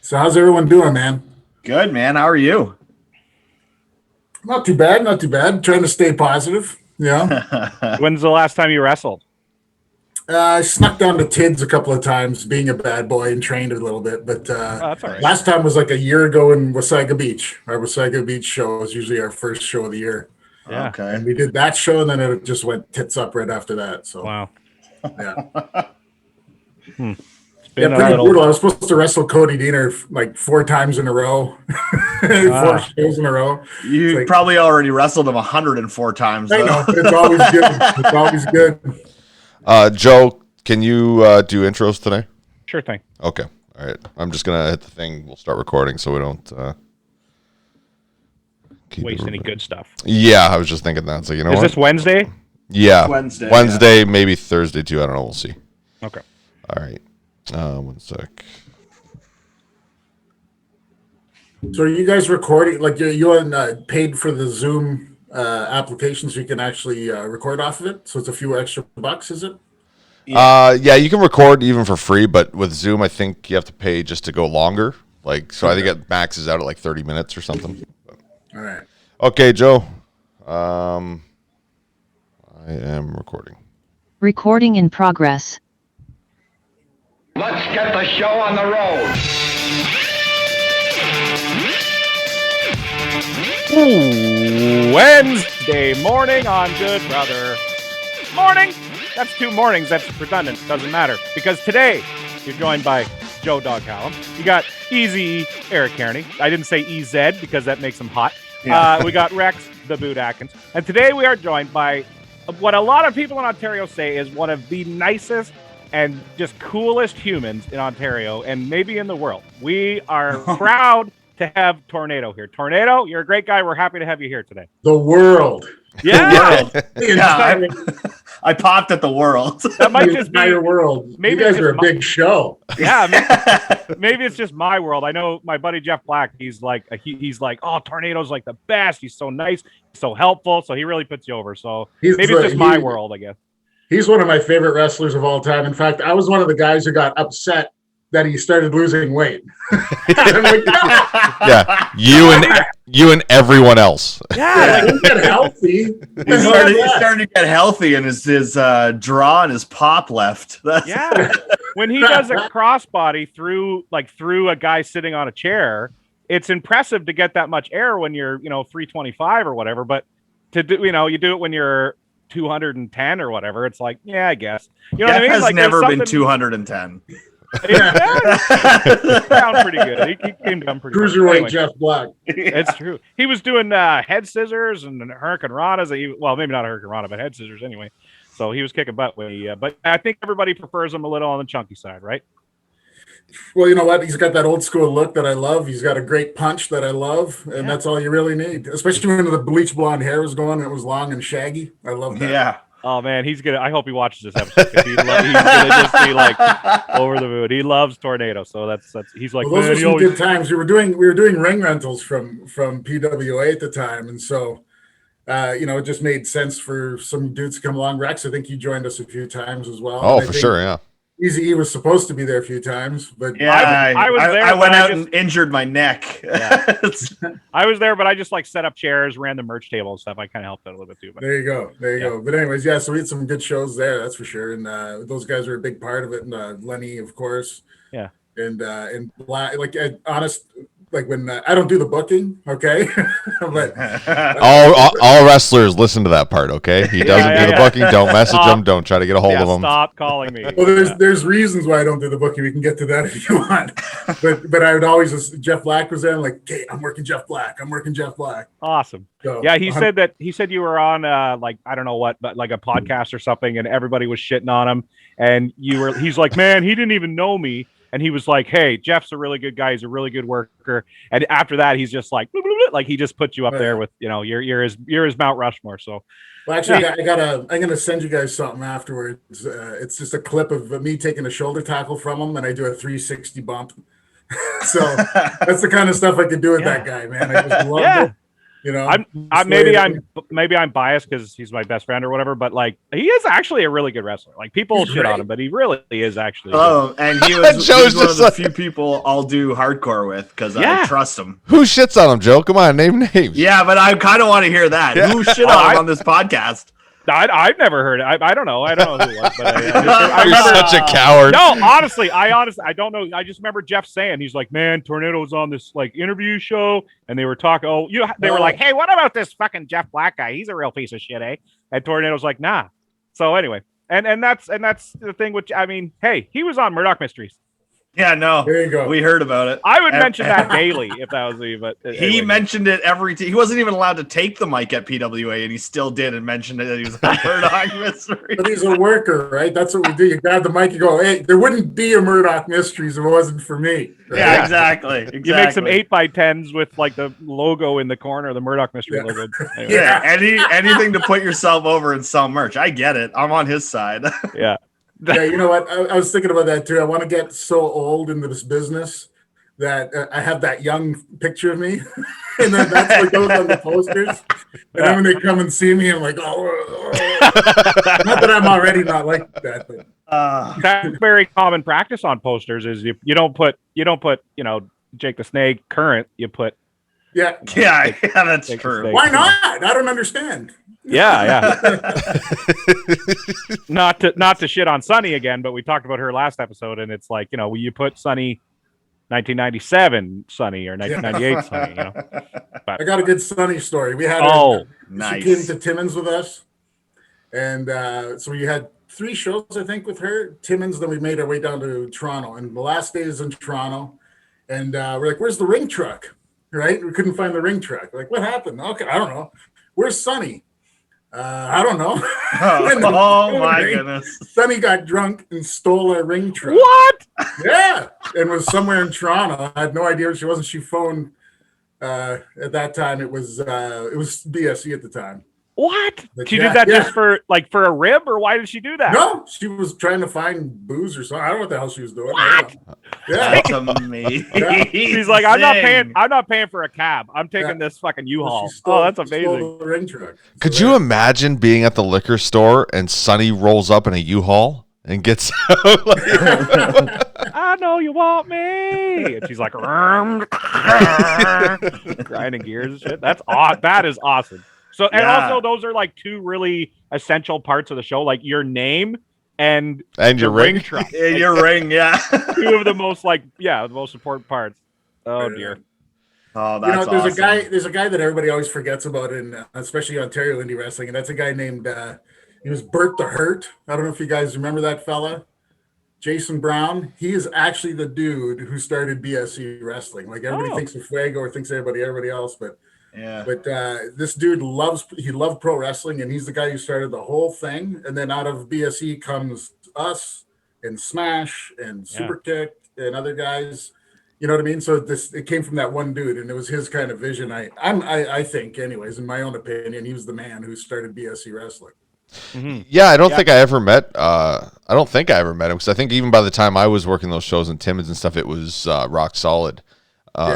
So how's everyone doing, man? Good, man. How are you? Not too bad, not too bad. Trying to stay positive. Yeah. When's the last time you wrestled? I snuck down to Tids a couple of times, being a bad boy, and trained a little bit. But That's all right. last time was like a year ago in Wasaga Beach. Our Wasaga Beach show is usually our first show of the year. Yeah. Okay. And we did that show, and then it just went tits up right after that. So Wow. yeah, It's been a pretty little. brutal. I was supposed to wrestle Cody Diener like 4 times in a row, 4 shows in a row. You It's like- probably already wrestled him 104 times. I Though. know, but it's always good. It's always good. Joe, can you do intros today? Sure thing. Okay. All right. I'm just going to hit the thing. We'll start recording so we don't keep Waste it- any good stuff. Yeah, I was just thinking that. So, you know Is what? this Wednesday? Yeah. Wednesday, maybe Thursday too. I don't know. We'll see. Okay. All right. 1 sec. So are you guys recording, like you paid for the Zoom application so you can actually record off of it? So it's a few extra bucks, is it? Yeah, you can record even for free, but with Zoom, I think you have to pay just to go longer. So I think it maxes out at like 30 minutes or something. All right. Okay, Joe. I am recording. Recording in progress. Let's get the show on the road. Wednesday morning on Good Brother. Morning. That's 2 mornings. That's redundant. Doesn't matter. Because today you're joined by Joe Dog Callum. You got Easy Eric Kearney. I didn't say EZ because that makes him hot. We got Rex the Boot Atkins. And today we are joined by what a lot of people in Ontario say is one of the nicest and just coolest humans in Ontario and maybe in the world. We are proud to have Tornado here. Tornado, you're a great guy. We're happy to have you here today. The world. Yeah. The Yeah, entire, I popped at the world. That might the just be, entire world. maybe You guys it's are a just big show. yeah, maybe it's just my world. I know my buddy Jeff Black, he's like, oh, Tornado's like the best. He's so nice, so helpful. So he really puts you over. So He's maybe it's just my world, I guess. He's one of my favorite wrestlers of all time. In fact, I was one of the guys who got upset that he started losing weight. I'm like, no, Yeah, you and everyone else. Yeah, like, get healthy. He started to get healthy, and his draw and his pop left. yeah. When he does a crossbody through a guy sitting on a chair, it's impressive to get that much air when you're 325 or whatever. But to do you do it when you're 210 or whatever. It's like, yeah, I guess. You know what I mean? Has Like, never there's been something- 210. He's down pretty good. He came down pretty good. Cruiserweight Anyway, Jeff Black. it's true. He was doing head scissors and Hurricane Ranas. Well, maybe not Hurricane Rana, but head scissors anyway. So he was kicking butt when he. But I think everybody prefers him a little on the chunky side, right? Well, you know what? He's got that old school look that I love. He's got a great punch that I love, and Yeah. that's all you really need. Especially when the bleach blonde hair was going and it was long and shaggy. I love that. Yeah. Oh man, he's gonna. I hope he watches this episode. 'Cause he's gonna just be like over the moon. He loves Tornado, so that's. He's like, Well, those man, were he some always. good times. We were doing ring rentals from PWA at the time, and so it just made sense for some dudes to come along. Rex, I think you joined us a few times as well. Oh, And I for think sure, yeah. Easy E was supposed to be there a few times, but Yeah, I was there, I went but I out just- and injured my neck. Yeah. I was there, but I just set up chairs, ran the merch table and stuff. I kind of helped out a little bit too. But there you go. But anyways, yeah, so we had some good shows there, that's for sure. And those guys are a big part of it. And Lenny, of course. Yeah. And Black, honest, when I don't do the booking, okay, but All wrestlers listen to that part, okay? He doesn't do the booking. Don't message him. Don't try to get a hold of him. Stop calling me. well, there's reasons why I don't do the booking. We can get to that if you want. But I would always, Jeff Black was there. I'm like, okay, I'm working Jeff Black. Awesome. So, Yeah, he said you were on I don't know what, but like a podcast or something, and everybody was shitting on him, and he's like, man, he didn't even know me. And he was like, hey, Jeff's a really good guy. He's a really good worker. And after that, he's just like, like he just put you up there with, you're his Mount Rushmore. So, well, actually, I'm gonna send you guys something afterwards. It's just a clip of me taking a shoulder tackle from him, and I do a 360 bump. So that's the kind of stuff I could do with that guy, man. I just love it. You know, maybe I'm biased because he's my best friend or whatever, but like he is actually a really good wrestler. Like people He's shit great. on him, but he really is actually. Good. Oh, and he was Joe's he's one of just the like- few people I'll do hardcore with because I Yeah. trust him. Who shits on him, Joe? Come on, name names. Yeah, but I kind of want to hear that. Yeah. Who shit on him on this podcast? I've never heard it. I don't know. I don't know who it was, but I You're remember. such a coward. No, honestly, I don't know. I just remember Jeff saying he's like, man, Tornado was on this like interview show, and they were talking. Oh, they were like, hey, what about this fucking Jeff Black guy? He's a real piece of shit, eh? And Tornado's like, nah. So anyway, and that's the thing. Which I mean, hey, he was on Murdoch Mysteries. Yeah, no, There you go. we heard about it. I would mention that daily if that was me, but He anyway. mentioned it he wasn't even allowed to take the mic at PWA, and he still did and mentioned it. He was on Murdoch Mystery. But he's a worker, right? That's what we do. You grab the mic, you go, hey, there wouldn't be a Murdoch Mysteries if it wasn't for me. Right? Yeah, exactly. You make some 8x10s with like the logo in the corner, the Murdoch Mystery Yeah. logo. Anyway, Yeah, anything to put yourself over and sell merch. I get it. I'm on his side. yeah. Yeah, you know what? I was thinking about that too. I want to get so old into this business that I have that young picture of me, and then that's what goes on the posters. And then when they come and see me, I'm like, oh. Not that I'm already not like that, but That's very common practice on posters. Is you don't put Jake the Snake current. You put yeah. yeah, that's Take a true. steak. Why not? I don't understand. yeah. not to shit on Sunny again, but we talked about her last episode, and it's like you put Sunny 1997 Sunny or 1998 Sunny. You know, I got a good Sunny story. We had her- oh Nice. She came to Timmins with us, and so we had 3 shows, I think, with her. Timmins, then we made our way down to Toronto, and the last day is in Toronto, and we're like, "Where's the ring truck?" Right? We couldn't find the ring truck. Like, what happened? Okay, I don't know. Where's Sunny? I don't know. Oh my goodness. Sonny got drunk and stole our ring truck. what? Yeah, and was somewhere in Toronto. I had no idea where she was. And she phoned. At that time, it was BSE at the time. What? But She yeah, did that yeah. just for a rib, or why did she do that? No, she was trying to find booze or something. I don't know what the hell she was doing. What? Yeah. That's amazing. She's like, I'm not paying for a cab. I'm taking Yeah. this fucking U-Haul. She stole- Oh, that's she stole amazing. the ring truck. Could So you imagine being at the liquor store and Sonny rolls up in a U-Haul and gets out? Like, I know you want me. And she's like, grinding gears and shit. That's odd. That is awesome. So, and Yeah. also those are like 2 really essential parts of the show, like your name and and your the ring. truck. In your ring, yeah. 2 of the most the most important parts. Oh dear. Oh, You that's know, there's awesome. there's a guy that everybody always forgets about in especially Ontario indie wrestling, and that's a guy named he was Bert the Hurt. I don't know if you guys remember that fella. Jason Brown. He is actually the dude who started BSE wrestling. Like everybody Oh. thinks of Fuego or thinks everybody else, but Yeah. this dude loved pro wrestling, and he's the guy who started the whole thing. And then out of BSE comes us and Smash and Superkick and other guys. You know what I mean? So it came from that one dude, and it was his kind of vision. I think, anyways, in my own opinion, he was the man who started BSE wrestling. Yeah, I don't think I ever met. I don't think I ever met him because I think even by the time I was working those shows in Timmins and stuff, it was Rock Solid.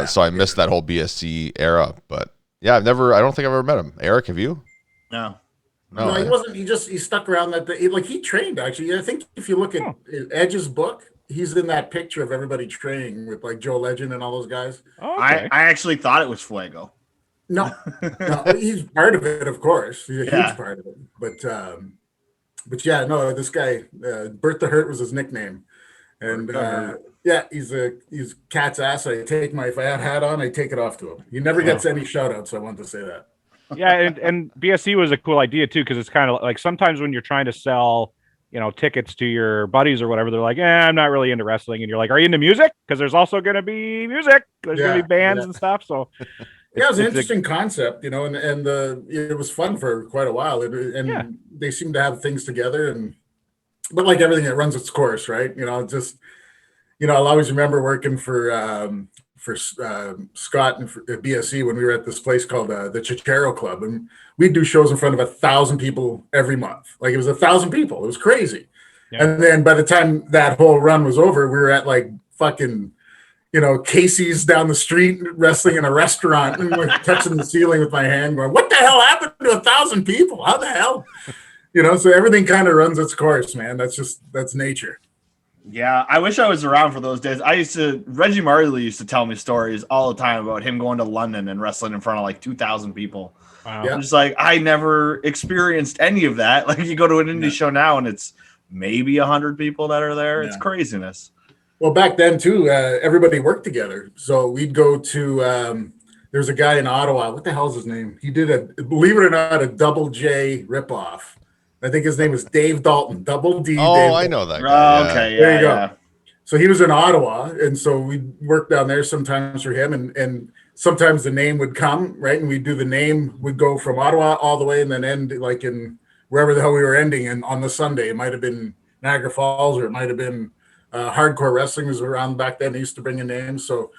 So I missed that whole BSC era. But yeah, I don't think I've ever met him. Eric, have you? No. No, he eh? wasn't. He stuck around that. He trained actually. I think if you look at Edge's book, he's in that picture of everybody training with like Joe Legend and all those guys. Oh, okay. I actually thought it was Fuego. No, he's part of it, of course. He's a Yeah. huge part of it. But yeah, no, this guy, Bert the Hurt was his nickname, and yeah, he's cat's ass. If I have a hat on, I take it off to him. He never gets any shout outs. I wanted to say that. Yeah, and BSC was a cool idea too, because it's kind of like sometimes when you're trying to sell, tickets to your buddies or whatever, they're like, I'm not really into wrestling, and you're like, are you into music? Because there's also going to be music. There's going to be bands and stuff. So Yeah, it was an it's a- interesting concept, and it was fun for quite a while, and they seem to have things together, but like everything, it runs its course, right? I'll always remember working for Scott and for BSE when we were at this place called the Chichero Club, and we'd do shows in front of 1,000 people every month. Like it was 1,000 people. It was crazy. Yeah. And then by the time that whole run was over, we were at like fucking Casey's down the street wrestling in a restaurant and like touching the ceiling with my hand going, what the hell happened to 1,000 people? How the hell? So everything kind of runs its course, man. That's nature. Yeah, I wish I was around for those days. Reggie Marley used to tell me stories all the time about him going to London and wrestling in front of like 2,000 people. Wow. Yeah. I'm just like, I never experienced any of that. Like you go to an indie show now and it's maybe 100 people that are there. It's craziness. Well, back then too, everybody worked together. So we'd go to, there's a guy in Ottawa. What the hell's his name? He did believe it or not, a Double J ripoff. I think his name was Dave Dalton, Double D. Oh, Dave I Dalton. know that guy. Yeah. Okay, There you go. So he was in Ottawa, and so we'd work down there sometimes for him, and sometimes the name would come, right? And we'd do the name, would go from Ottawa all the way and then end like in wherever the hell we were ending. And on the Sunday, it might have been Niagara Falls, or it might have been Hardcore Wrestling was around back then. They used to bring in names. So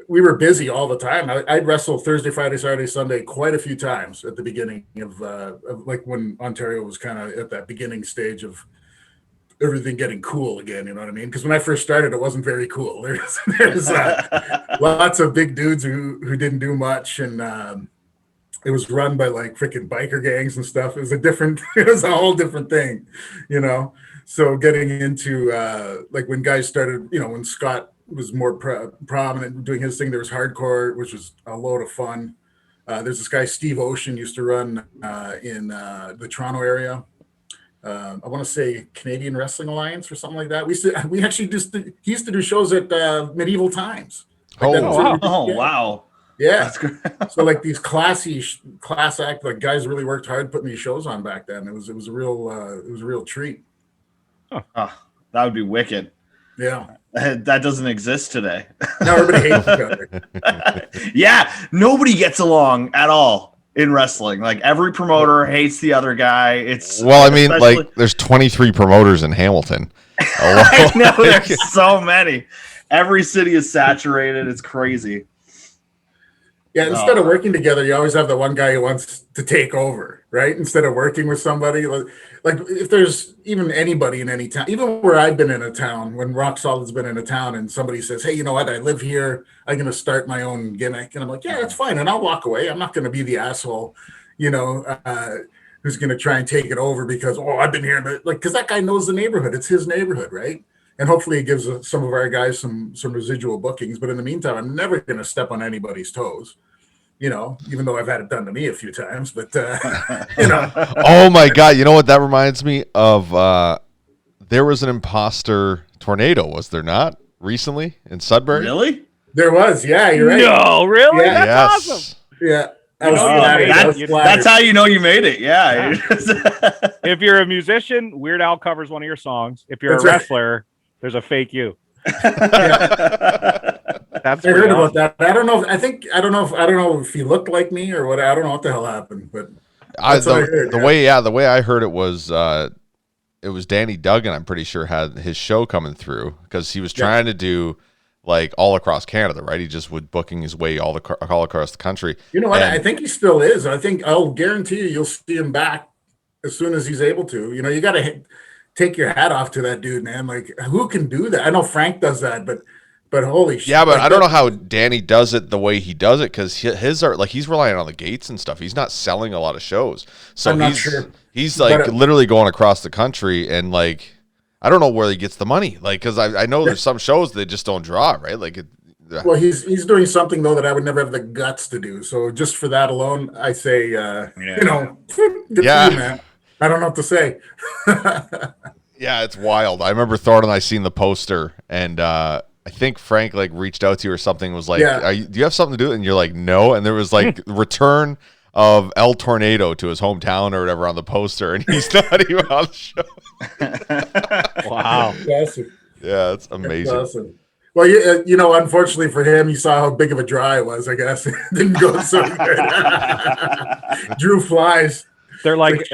we were busy all the time. I'd wrestle Thursday, Friday, Saturday, Sunday quite a few times at the beginning of like when Ontario was kind of at that beginning stage of everything getting cool again. You know what I mean? Because when I first started, it wasn't very cool. There's lots of big dudes who didn't do much, and it was run by like freaking biker gangs and stuff. It was a whole different thing, So getting into like when guys started, when Scott was more prominent doing his thing, there was Hardcore, which was a load of fun. There's this guy, Steve Ocean, used to run in the Toronto area. I want to say Canadian Wrestling Alliance or something like that. He used to do shows at Medieval Times. Like Wow. Yeah. So like these class act, like guys really worked hard putting these shows on back then. It was a real treat. Oh, that would be wicked. Yeah. That doesn't exist today. Now everybody hates each other. Yeah, nobody gets along at all in wrestling. Like every promoter hates the other guy. Like there's 23 promoters in Hamilton. I know there's so many. Every city is saturated. It's crazy. Yeah, instead of working together, you always have the one guy who wants to take over, right? Instead of working with somebody. Like if there's even anybody in any town, even where I've been in a town, when Rock Solid's been in a town and somebody says, hey, you know what, I live here, I'm going to start my own gimmick. And I'm like, yeah, that's fine. And I'll walk away. I'm not going to be the asshole, who's going to try and take it over because, I've been here. But because that guy knows the neighborhood. It's his neighborhood, right? And hopefully it gives some of our guys some residual bookings. But in the meantime, I'm never going to step on anybody's toes, even though I've had it done to me a few times. But, Oh, my God. You know what that reminds me of? There was an imposter tornado, was there not, recently in Sudbury? Really? There was. Yeah, you're right. No, really? Yeah. That's awesome. Yeah. That's how you know you made it. Yeah. If you're a musician, Weird Al covers one of your songs. If you're That's a right. wrestler, there's a fake you. That's I heard pretty about awesome. that. I don't know if he looked like me or what. I don't know what the hell happened, but that's what I heard, the way I heard it was Danny Duggan, I'm pretty sure, had his show coming through because he was trying to do like all across Canada, right? He just was booking his way all across the country. You know what? I think he still is. I think I'll guarantee you'll see him back as soon as he's able to. You got to take your hat off to that dude, man. Like, who can do that? I know Frank does that, but holy shit. Yeah, but I don't know how Danny does it the way he does it because his are like he's relying on the gates and stuff. He's not selling a lot of shows, so I'm not sure. He's like But, literally going across the country and like I don't know where he gets the money. Like because I know there's some shows that just don't draw, right? Like well, he's doing something though that I would never have the guts to do. So just for that alone, I say, good for you, man. I don't know what to say. Yeah, it's wild. I remember Thornton and I seen the poster, and I think Frank like reached out to you or something. Was like, do you have something to do? And you're like, no. And there was like return of El Tornado to his hometown or whatever on the poster, and he's not even on the show. Wow. Awesome. Yeah, it's amazing. That's awesome. Well, unfortunately for him, you saw how big of a draw it was. I guess it didn't go so good. Drew flies. They're like,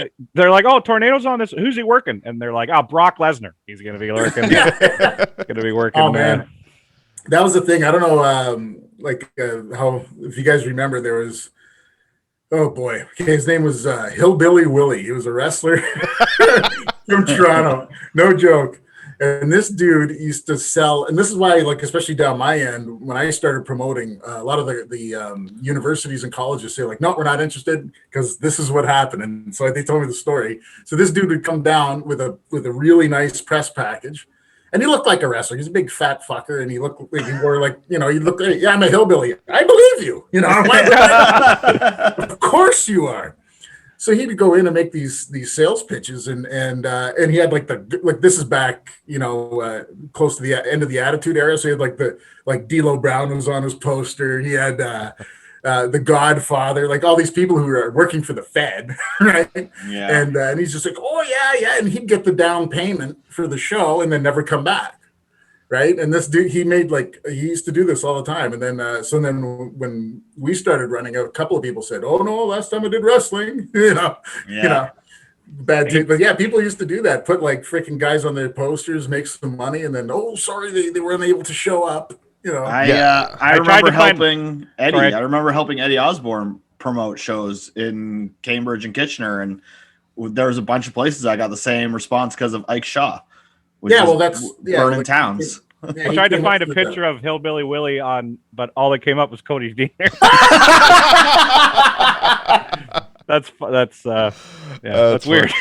oh, Tornado's on this. Who's he working? And they're like, oh, Brock Lesnar. He's gonna be working. Gonna be working. Oh man, that was the thing. I don't know, how if you guys remember, there was. Oh boy, his name was Hillbilly Willie. He was a wrestler from Toronto. No joke. And this dude used to sell, and this is why, like, especially down my end, when I started promoting, a lot of the universities and colleges say, like, no, we're not interested because this is what happened. And so they told me the story. So this dude would come down with a really nice press package, and he looked like a wrestler. He's a big fat fucker, and he looked like he wore, like, you know, he looked like, yeah, I'm a hillbilly. I believe you. You know, of course you are. So he would go in and make these sales pitches, and he had like this is back, you know, close to the end of the Attitude Era. So he had like D'Lo Brown was on his poster. He had the Godfather, like all these people who are working for the Fed, right? Yeah. And he's just like, oh yeah, and he'd get the down payment for the show and then never come back. Right. And this dude, he used to do this all the time. And then, so then when we started running, a couple of people said, oh no, last time I did wrestling, you know, bad tape. But yeah, people used to do that, put like freaking guys on their posters, make some money. And then, oh, sorry, they weren't able to show up, you know. I tried remember to find- helping Eddie. Sorry. I remember helping Eddie Osborne promote shows in Cambridge and Kitchener. And there was a bunch of places I got the same response because of Ike Shaw. Which Yeah, is well, that's burning like, towns. Yeah, I he tried to came find a up with that. picture of Hillbilly Willie but all that came up was Cody's Diener. That's weird.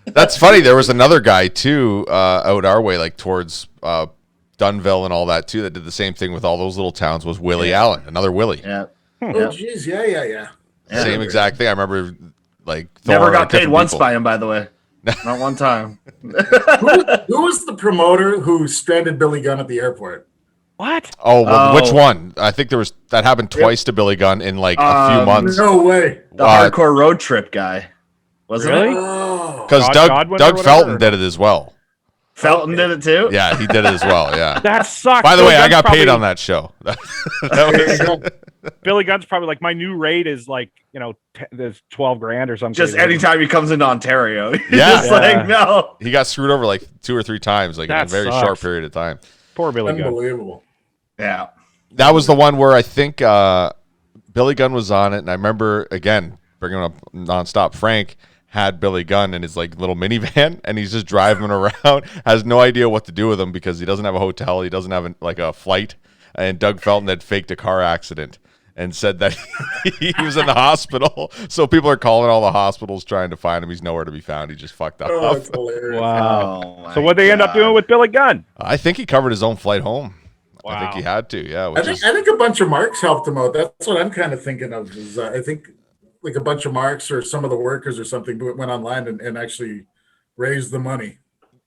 That's funny. There was another guy too out our way, like towards Dunville and all that too, that did the same thing with all those little towns. Was Willie Allen, another Willie? Yeah. Oh, geez. Yeah. Same exact thing. I remember like Never Thor got and paid different once people. by him, by the way. Not one time. Who was the promoter who stranded Billy Gunn at the airport? What? Oh, well, which Oh. one? I think that happened twice to Billy Gunn in like a few months. No way. The Uh, hardcore road trip guy. Wasn't Really? it? Oh. Because Godwin or Doug whatever? Felton did it as well. Felton did it too? Yeah, he did it as well. Yeah. That sucks. By the Billy way, I Gunn's got paid probably- on that show. That There you was- go. Billy Gunn's probably like, my new rate is like, you know, there's 12 grand or something. Just anytime he comes into Ontario. He's Yeah. just like, no. he got screwed over like 2 or 3 times, like in That a very sucks. short period of time. Poor Billy Gunn. Unbelievable. Yeah. That was the one where I think Billy Gunn was on it, and I remember again bringing up nonstop. Frank had Billy Gunn in his like little minivan, and he's just driving around, has no idea what to do with him because he doesn't have a hotel, he doesn't have like a flight, and Doug Felton had faked a car accident and said that he was in the hospital. So people are calling all the hospitals trying to find him. He's nowhere to be found. He just fucked up. Oh, it's hilarious. Wow. Oh, So what they end up doing with Billy Gunn? I think he covered his own flight home. I think Wow. he had to. Yeah, I which think is I think a bunch of marks helped him out. That's what I'm kind of thinking of. Is I think like a bunch of marks or some of the workers or something went online and actually raised the money.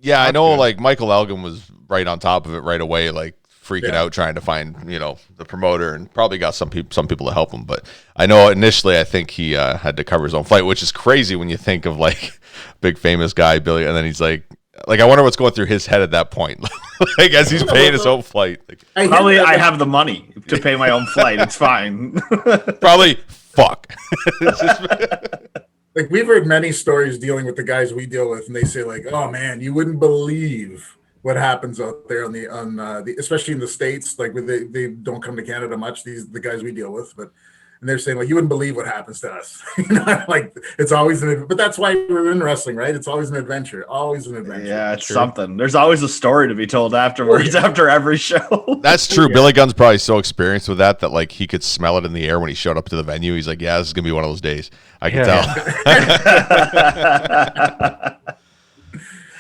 yeah. I That's know. good. Like Michael Elgin was right on top of it right away, like freaking Yeah. out trying to find the promoter, and probably got some people to help him. But I know initially I think he had to cover his own flight, which is crazy when you think of like big famous guy Billy, and then he's like I wonder what's going through his head at that point, like as he's paying his own flight. Like, hear Probably that- I have the money to pay my own flight. It's fine. probably fuck. like we've heard many stories dealing with the guys we deal with, and they say like, "Oh man, you wouldn't believe what happens out there on the especially in the States. Like when they don't come to Canada much. The guys we deal with, but." And they're saying, like, you wouldn't believe what happens to us. Like, it's always but that's why we're in wrestling, right? It's always an adventure. Always an adventure. Yeah, it's something. There's always a story to be told afterwards after every show. That's true. Billy Gunn's probably so experienced with that like he could smell it in the air when he showed up to the venue. He's like, yeah, this is gonna be one of those days. I can tell.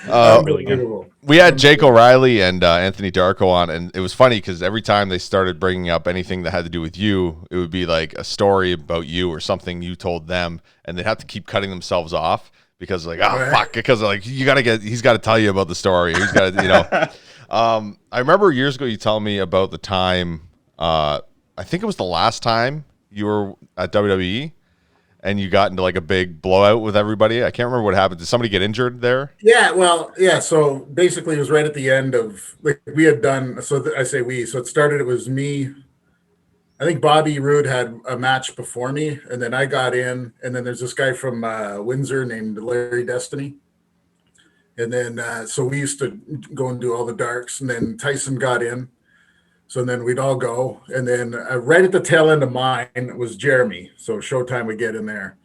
Billy Gunn. Unbelievable. We had Jake O'Reilly and Anthony Darko on, and it was funny because every time they started bringing up anything that had to do with you, it would be like a story about you or something you told them, and they'd have to keep cutting themselves off because like, oh fuck, because like he's got to tell you about the story. He's got to, I remember years ago you telling me about the time. I think it was the last time you were at WWE. And you got into like a big blowout with everybody. I can't remember what happened. Did somebody get injured there? Yeah, well, yeah. So basically, it was right at the end of like we had done. So I say we. So it started. It was me. I think Bobby Roode had a match before me, and then I got in. And then there's this guy from Windsor named Larry Destiny. And then so we used to go and do all the darks. And then Tyson got in. So then we'd all go. And then right at the tail end of mine was Jeremy. So Showtime would get in there.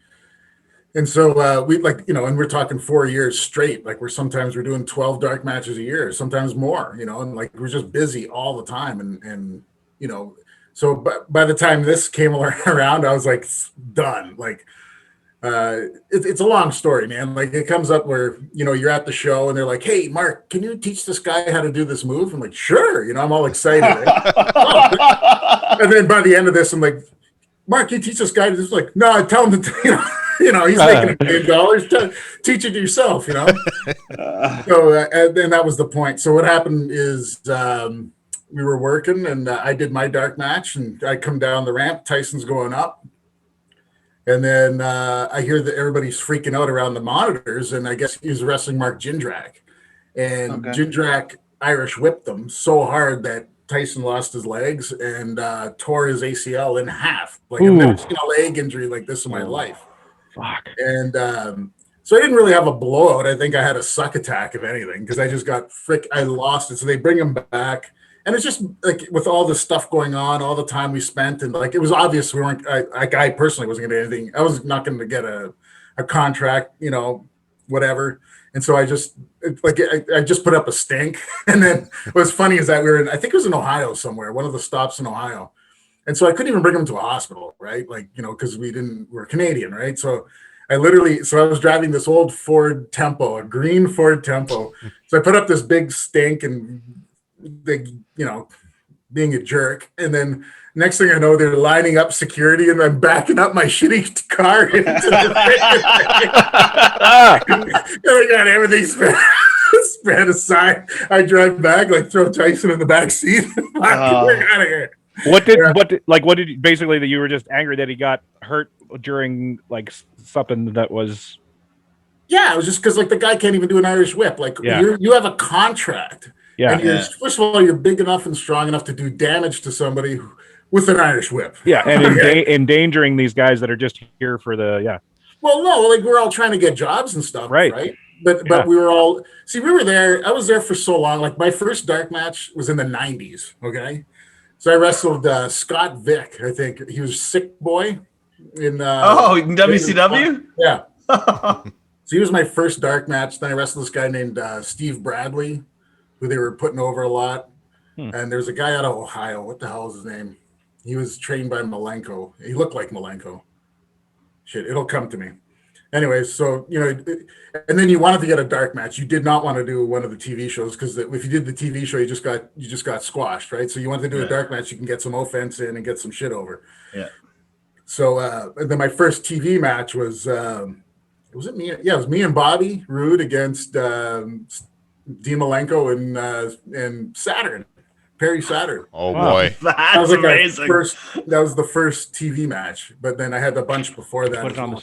And so we like, and we're talking 4 years straight. Like sometimes we're doing 12 dark matches a year, sometimes more, and like we're just busy all the time. And so by the time this came around, I was like done. Like it's a long story, man. Like it comes up where, you're at the show and they're like, hey, Mark, can you teach this guy how to do this move? I'm like, sure. I'm all excited. Right? And then by the end of this, I'm like, Mark, you teach this guy to this? Like, no, I tell him to, he's making $1 million. Teach it yourself, So, and then that was the point. So what happened is we were working, and I did my dark match, and I come down the ramp. Tyson's going up, and then I hear that everybody's freaking out around the monitors, and I guess he was wrestling Mark Jindrak, and Jindrak Irish whipped them so hard that Tyson lost his legs and tore his ACL in half. Like I've never seen a leg injury like this in my life. Fuck. And so I didn't really have a blowout. I think I had a suck attack, if anything, because I just got I lost it. So they bring him back. And it's just like with all the stuff going on, all the time we spent, and like it was obvious we weren't. I personally wasn't going to get anything. I was not going to get a contract, whatever. And so I just put up a stink. And then what's funny is that we were in, I think it was in Ohio somewhere, one of the stops in Ohio. And so I couldn't even bring him to a hospital, right? Like, because we're Canadian, right? So I was driving this old Ford Tempo, a green Ford Tempo. So I put up this big stink and big, being a jerk. And then next thing I know, they're lining up security and I'm backing up my shitty car into the and I got everything spread aside. I drive back, like throw Tyson in the back seat. We're out of here. What did basically that you were just angry that he got hurt during like something that was? Yeah, it was just because like the guy can't even do an Irish whip. Like you have a contract. Yeah. And first of all, you're big enough and strong enough to do damage to somebody with an Irish whip. Yeah, and endangering these guys that are just here for the Well, no, like we're all trying to get jobs and stuff, right? But we were all we were there. I was there for so long. Like my first dark match was in the 90s. Okay. So I wrestled Scott Vick. I think he was Sick Boy in WCW. Yeah. So he was my first dark match. Then I wrestled this guy named Steve Bradley, who they were putting over a lot. And there's a guy out of Ohio. What the hell is his name? He was trained by Malenko. He looked like Malenko. Shit, it'll come to me. Anyway, so and then you wanted to get a dark match. You did not want to do one of the TV shows because if you did the TV show, you just got squashed, right? So you wanted to do a dark match. You can get some offense in and get some shit over. Yeah. So and then my first TV match was was it me? Yeah, it was me and Bobby Roode against Dean Malenko and Saturn. Perry Saturn. Oh boy, that's amazing. That was the first TV match, but then I had a bunch before that.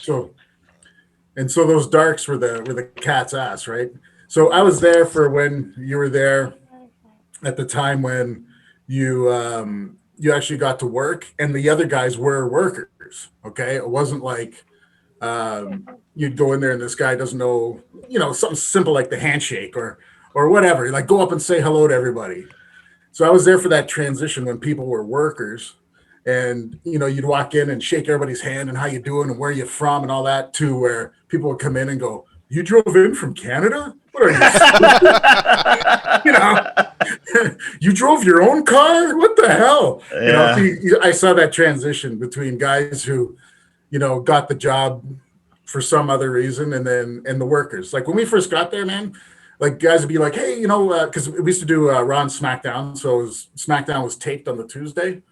So those darks were the cat's ass, right? So I was there for when you were there at the time when you actually got to work, and the other guys were workers. Okay, it wasn't like you'd go in there and this guy doesn't know, something simple like the handshake or whatever. Like go up and say hello to everybody. So I was there for that transition when people were workers, and you'd walk in and shake everybody's hand and how you doing and where you from and all that, to where people would come in and go, "You drove in from Canada? What are you? You drove your own car? What the hell?" Yeah. I saw that transition between guys who, got the job for some other reason, and the workers. Like when we first got there, man. Like guys would be like, "Hey, because we used to do Raw and SmackDown, so SmackDown was taped on the Tuesday."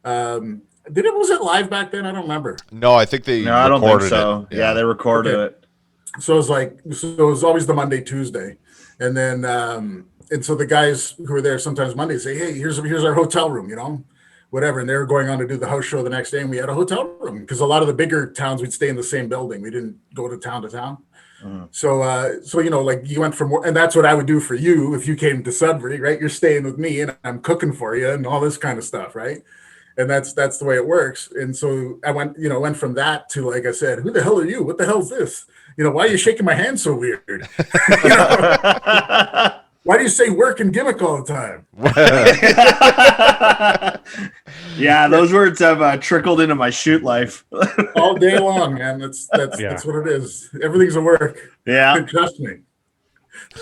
Was it live back then? I don't remember. No, I think they. No, I don't think so. It. Yeah, they recorded it. So it was always the Monday, Tuesday, and then and so the guys who were there sometimes Monday say, "Hey, here's our hotel room," whatever, and they were going on to do the house show the next day, and we had a hotel room because a lot of the bigger towns we'd stay in the same building. We didn't go to town. So like you went from, and that's what I would do for you if you came to Sudbury, right? You're staying with me and I'm cooking for you and all this kind of stuff, right? And that's the way it works. And so I went from that to, like I said, "Who the hell are you? What the hell is this? Why are you shaking my hand so weird?" Why do you say work and gimmick all the time? Yeah, those words have trickled into my shoot life. All day long, man. That's what it is. Everything's a work. Yeah. Trust me.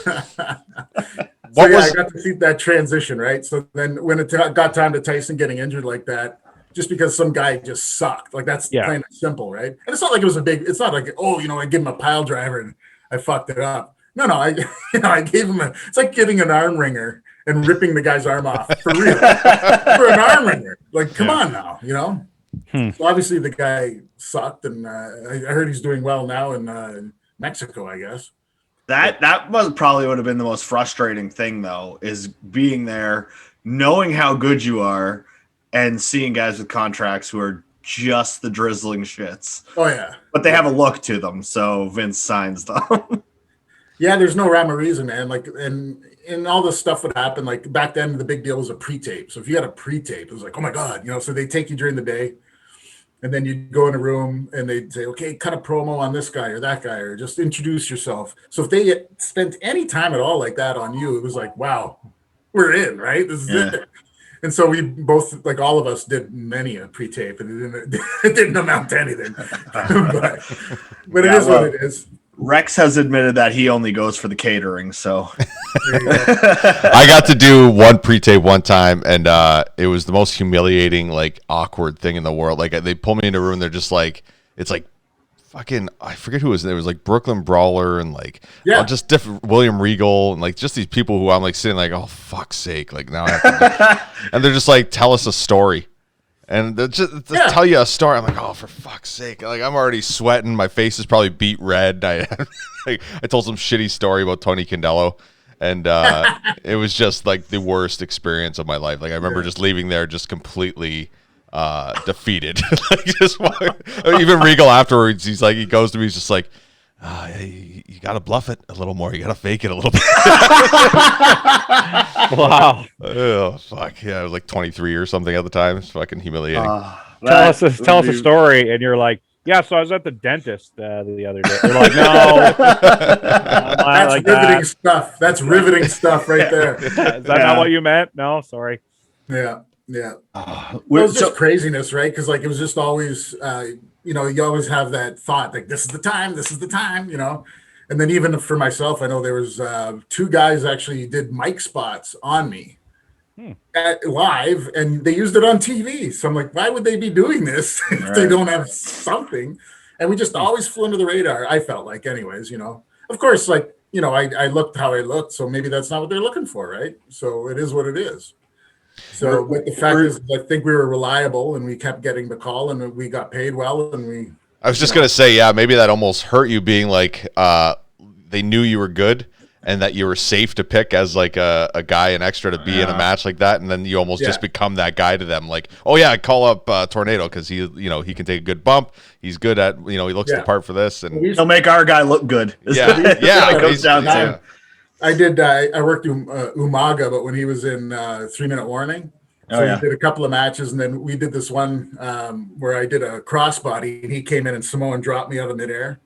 What I was- got to see that transition, right? So then when it got time to Tyson getting injured like that, just because some guy just sucked, like that's plain and simple, right? And it's not like it was it's not like, oh, I give him a pile driver and I fucked it up. No, I gave him it's like getting an arm wringer and ripping the guy's arm off for real. For an arm wringer. Like, come on now, So obviously the guy sucked, and I heard he's doing well now in Mexico, I guess. That would have been the most frustrating thing, though, is being there, knowing how good you are, and seeing guys with contracts who are just the drizzling shits. Oh yeah, but they have a look to them, so Vince signs them. Yeah, there's no rhyme or reason, man. Like, and all this stuff would happen. Like back then, the big deal was a pre-tape. So if you had a pre-tape, it was like, oh my god, So they take you during the day, and then you'd go in a room and they'd say, okay, cut a promo on this guy or that guy, or just introduce yourself. So if they spent any time at all like that on you, it was like, wow, we're in, right? This is it. And so we both, like all of us, did many a pre-tape, and it didn't amount to anything. but it is what it is. Rex has admitted that he only goes for the catering, so I got to do one pre-tape one time, and it was the most humiliating, like awkward thing in the world. Like they pull me into a room, they're just like, it's like fucking, I forget who it was. It was like Brooklyn Brawler and like just different William Regal and like just these people who I'm like sitting like, oh fuck's sake, like now I have to and they're just like, tell us a story. And just tell you a story. I'm like, oh, for fuck's sake. Like, I'm already sweating. My face is probably beat red. I told some shitty story about Tony Condello. And it was just like the worst experience of my life. Like, I remember just leaving there just completely defeated. Like, even Regal afterwards, he goes to me, he's just like, you got to bluff it a little more. You got to fake it a little bit. Wow. Oh, fuck. Yeah, I was like 23 or something at the time. It's fucking humiliating. Tell us a story, and you're like, yeah, so I was at the dentist the other day. You're like, no. That's like riveting stuff. That's riveting stuff right there. Is that not what you meant? No, sorry. Yeah. It was just craziness, right? Because like it was just always, you always have that thought, like this is the time, And then even for myself, I know there was two guys actually did mic spots on me live, and they used it on TV. So I'm like, why would they be doing this if they don't have something? And we just always flew under the radar. I felt like, anyways, Of course, like I looked how I looked, so maybe that's not what they're looking for, right? So it is what it is. So, but the fact is, I think we were reliable, and we kept getting the call, and we got paid well, and we. I was just gonna say, yeah, maybe that almost hurt you, being like, they knew you were good and that you were safe to pick as like a guy, an extra to be in a match like that, and then you almost just become that guy to them. Like, oh yeah, call up Tornado because he can take a good bump. He's good at he looks the part for this, and he'll make our guy look good. Yeah. It goes down to. I did. I worked Umaga, but when he was in 3 Minute Warning, so we did a couple of matches, and then we did this one where I did a crossbody, and he came in and Samoan dropped me out of midair,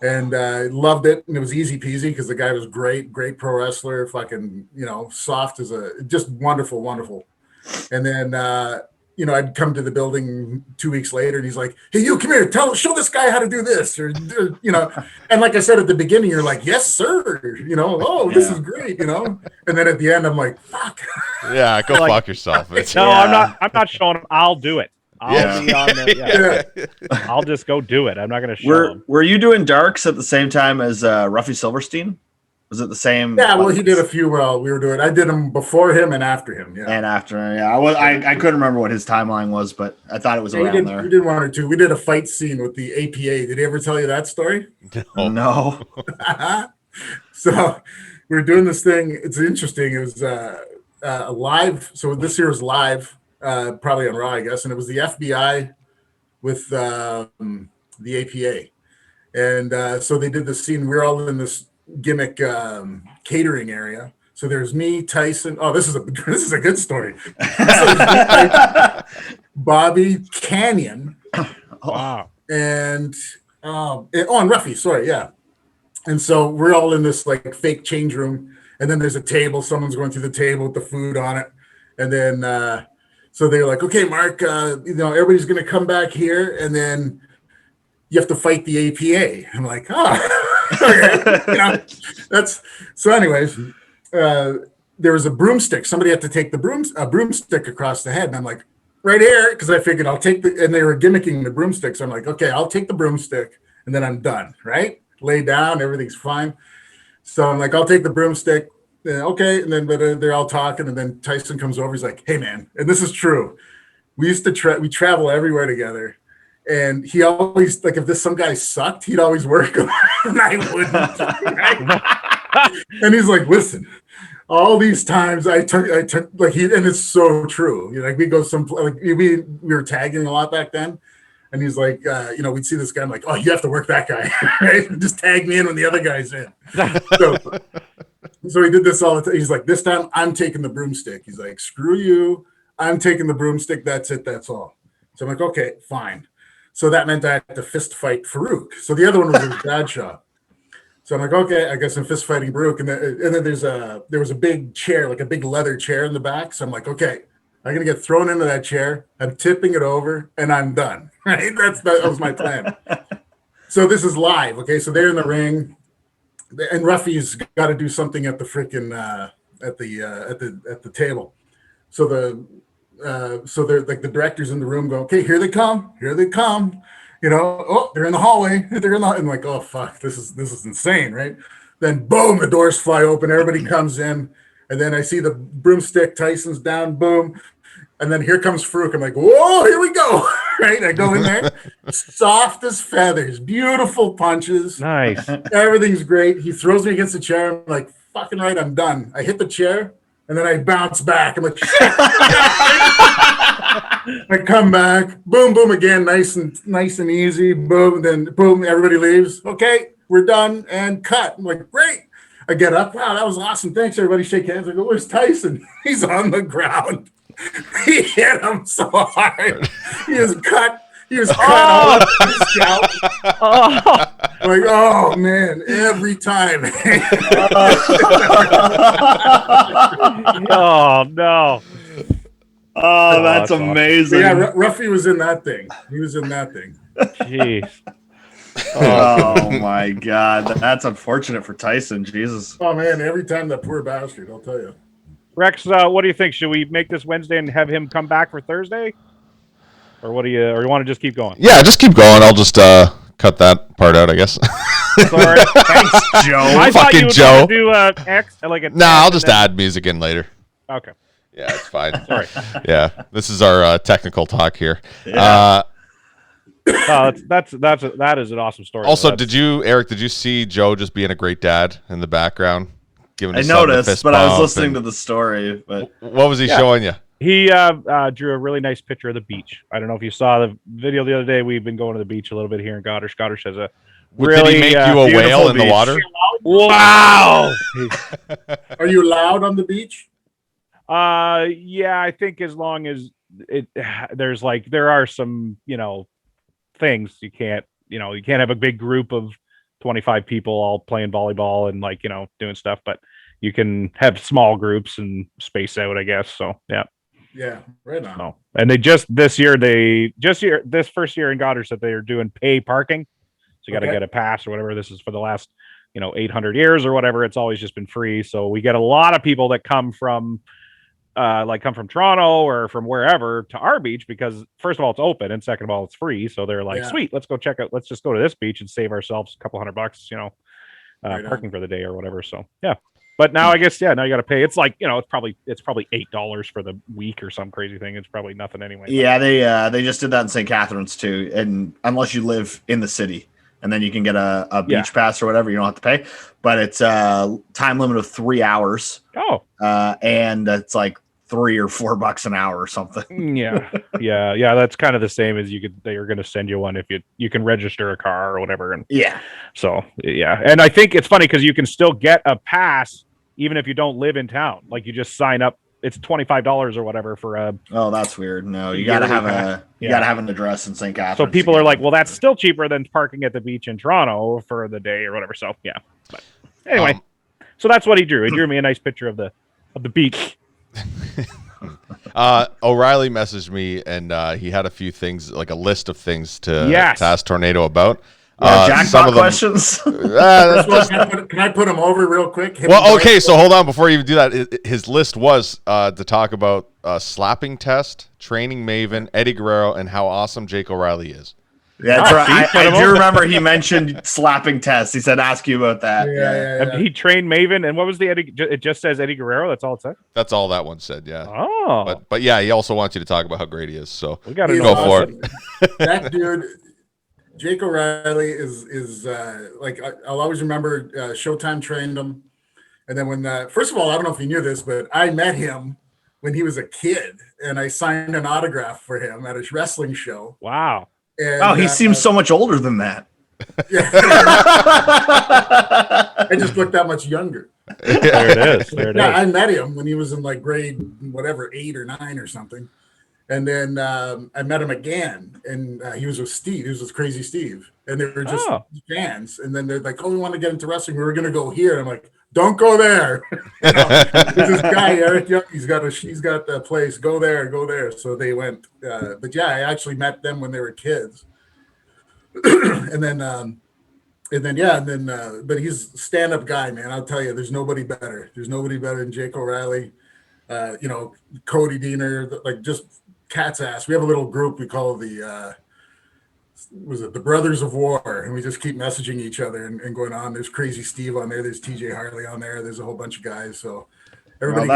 and I loved it, and it was easy peasy because the guy was great pro wrestler, fucking soft as just wonderful. And then I'd come to the building 2 weeks later, and he's like, "Hey, you come here, show this guy how to do this," or And like I said at the beginning, you're like, "Yes, sir," this is great, And then at the end, I'm like, "Fuck." Yeah, go fuck yourself. No, I'm not showing him. I'll do it. I'll be on the, I'll just go do it. I'm not going to show him. Were you doing darks at the same time as Ruffy Silverstein? Was it the same? Yeah, well, he did a few while we were doing. I did them before him and after him. Yeah, and after him. Yeah, I couldn't remember what his timeline was, but I thought it was around there. We did one or two. We did a fight scene with the APA. Did he ever tell you that story? No. So we were doing this thing. It's interesting. It was live. So this year was live, probably on Raw, I guess, and it was the FBI with the APA, and so they did this scene. We were all in this gimmick catering area. So there's me, Tyson. Oh, this is a good story. Bobby, Canyon, wow, and Ruffy. Sorry, yeah. And so we're all in this like fake change room, and then there's a table. Someone's going through the table with the food on it, and then so they're like, okay, Mark, everybody's going to come back here, and then you have to fight the APA. I'm like, okay. That's so. Anyways, there was a broomstick. Somebody had to take a broomstick across the head, and I'm like, right here, because I figured I'll take and they were gimmicking the broomstick. So I'm like, okay, I'll take the broomstick, and then I'm done. Right, lay down, everything's fine. So I'm like, I'll take the broomstick. Okay, and then but they're all talking, and then Tyson comes over. He's like, hey man, and this is true. We used to we travel everywhere together. And he always, like, if some guy sucked, he'd always work him, and I wouldn't. And he's like, listen, all these times I took like and it's so true. Like we go like we were tagging a lot back then, and he's like, we'd see this guy. I'm like, oh, you have to work that guy, right? Just tag me in when the other guy's in. So he did this all the time. He's like, this time I'm taking the broomstick. He's like, screw you, I'm taking the broomstick. That's it. That's all. So I'm like, okay, fine. So that meant I had to fist fight Farouk. So the other one was his dad shop. So I'm like, okay, I guess I'm fist fighting Farouk. And then there was a big chair, like a big leather chair in the back. So I'm like, okay, I'm gonna get thrown into that chair. I'm tipping it over, and I'm done. Right? That was my plan. So this is live. Okay, so they're in the ring, and Ruffy's got to do something at the freaking at the table. So they're like the directors in the room go, okay, here they come, they're in the hallway, and like, oh fuck, this is insane, right? Then boom, the doors fly open, everybody comes in, and then I see the broomstick, Tyson's down, boom, and then here comes Farouk. I'm like, whoa, here we go. Right? I go in there, soft as feathers, beautiful punches, Nice. everything's great. He throws me against the chair. I'm like, fucking right, I'm done. I hit the chair. And then I bounce back. I'm like, shit. I come back, boom, boom again, nice and easy. Boom, then boom, everybody leaves. Okay, we're done and cut. I'm like, great. I get up. Wow, that was awesome. Thanks, everybody. Shake hands. I go, where's Tyson? He's on the ground. He hit him so hard. He was cut. He was cut all up his scalp. Oh, Like, oh man, every time. oh no. Oh, that's awesome. amazing. Yeah, Ruffy was in that thing. He was in that thing. Jeez. Oh my God, that's unfortunate for Tyson. Jesus. Oh man, every time, that poor bastard, I'll tell you. Rex, what do you think? Should we make this Wednesday and have him come back for Thursday? Or what do you want to just keep going? Yeah, just keep going. I'll just cut that part out, I guess. Sorry. Thanks, Joe. I thought you Fucking would Joe. do X like a Nah, I'll just add music in later. Okay. Yeah, it's fine. Sorry. Yeah, this is our technical talk here. Yeah. That is an awesome story. Also, That's- Eric, did you see Joe just being a great dad in the background? Giving I his son the noticed, fist but I was bump listening and- to the story. But What was he showing you? He drew a really nice picture of the beach. I don't know if you saw the video the other day. We've been going to the beach a little bit here in Goddard. Goddard has a really Did he make you a beautiful whale in the beach. water? Wow. Are you loud on the beach? Yeah, I think as long as there are some, things you can't have a big group of 25 people all playing volleyball and doing stuff, but you can have small groups and space out, I guess. So, yeah. Yeah, right on. No. And this first year in Goddard said they are doing pay parking. So you got to get a pass or whatever. This is for the last, 800 years or whatever. It's always just been free. So we get a lot of people that come from Toronto or from wherever to our beach because first of all, it's open and second of all, it's free. So they're like, sweet, let's go check out. Let's just go to this beach and save ourselves a couple $100, parking for the day or whatever. So yeah. But now I guess, now you got to pay. It's like, it's probably $8 for the week or some crazy thing. It's probably nothing anyway. yeah, they just did that in St. Catharines too. And unless you live in the city, and then you can get a beach pass or whatever, you don't have to pay. But it's a time limit of 3 hours. Oh. And it's like $3 or $4 an hour or something. Yeah. That's kind of the same as they are going to send you one if you can register a car or whatever. And yeah. So yeah. And I think it's funny because you can still get a pass even if you don't live in town. Like you just sign up. It's $25 or whatever for a. Oh, that's weird. No, you gotta have gotta have an address in St. Catharines. So people are like, well, that's still cheaper than parking at the beach in Toronto for the day or whatever. So yeah. But anyway. So that's what he drew. He drew me a nice picture of the beach. O'Reilly messaged me, and he had a few things, like a list of things to Yes. ask Tornado about. Jackpot some of them- questions. that's just- Can I put him over real quick? Him well, and okay, Dark? so hold on before you do that. His list was to talk about slapping test, training Maven, Eddie Guerrero, and how awesome Jake O'Reilly is. Yeah, that's right. see, I do remember he mentioned slapping tests. He said, "Ask you about that." Yeah. He trained Maven, and what was the Eddie? It just says Eddie Guerrero. That's all it said. That's all that one said, yeah. Oh, But yeah, he also wants you to talk about how great he is. So we got to He's know. Go for awesome. That dude, Jake O'Reilly is like I'll always remember. Showtime trained him, and then when first of all, I don't know if you knew this, but I met him when he was a kid, and I signed an autograph for him at a wrestling show. Wow. And, Oh, he seems so much older than that. Yeah. I just looked that much younger. There it is. There it is. Yeah, I met him when he was in like grade whatever 8 or 9 or something, and then I met him again, and he was with Steve. He was with Crazy Steve, and they were just Oh. fans. And then they're like, "Oh, we want to get into wrestling. We were gonna go here." And I'm like, "Don't go there." You know, there's this guy Eric Young. He's got the place. Go there. Go there. So they went. But yeah, I actually met them when they were kids, and then. But he's a stand-up guy, man. I'll tell you, there's nobody better. There's nobody better than Jake O'Reilly. Cody Diener, like just cat's ass. We have a little group we call the the Brothers of War, and we just keep messaging each other and going on. There's Crazy Steve on there. There's TJ Harley on there. There's a whole bunch of guys. So everybody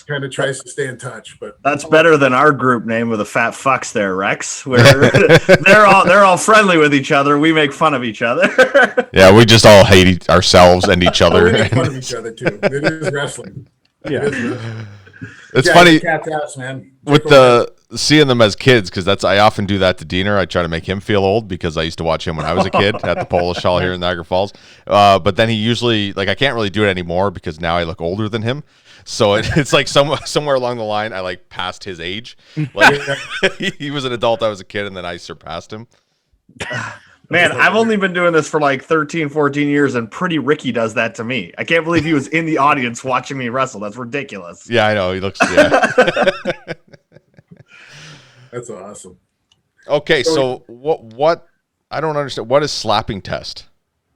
kind of tries to stay in touch. But That's better than our group name with the fat fucks there, Rex. Where they're all friendly with each other. We make fun of each other. Yeah, we just all hate ourselves and each we other. make fun of each other too. It is wrestling. Yeah. It is wrestling. It's Yeah, funny cat's ass, man. with Jake O'Reilly. seeing them as kids, because I often do that to Diener. I try to make him feel old because I used to watch him when I was a kid at the Polish Hall here in Niagara Falls. But then he usually, like, I can't really do it anymore because now I look older than him. So it's like somewhere along the line, I like passed his age. Like he was an adult, I was a kid, and then I surpassed him. Man, I've only been doing this for like 13, 14 years, and Pretty Ricky does that to me. I can't believe he was in the audience watching me wrestle. That's ridiculous. Yeah, I know. He looks, yeah. That's awesome. Okay, so what I don't understand. What is slapping test?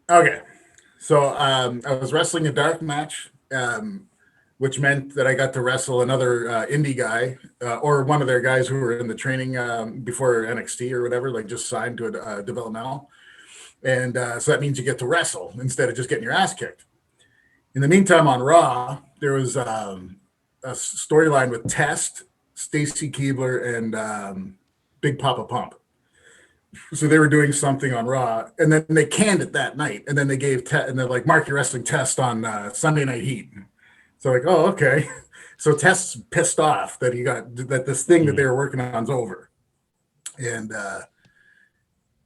Okay. So I was wrestling a dark match, which meant that I got to wrestle another indie guy or one of their guys who were in the training before NXT or whatever, like just signed to a developmental. And so that means you get to wrestle instead of just getting your ass kicked. In the meantime, on Raw, there was a storyline with Test, Stacy Keibler, and Big Papa Pump. So they were doing something on Raw, and then they canned it that night, and then they gave and they're like, "Mark your wrestling Test on Sunday Night Heat." So like, oh, okay. So Test's pissed off that that this thing that they were working on is over, and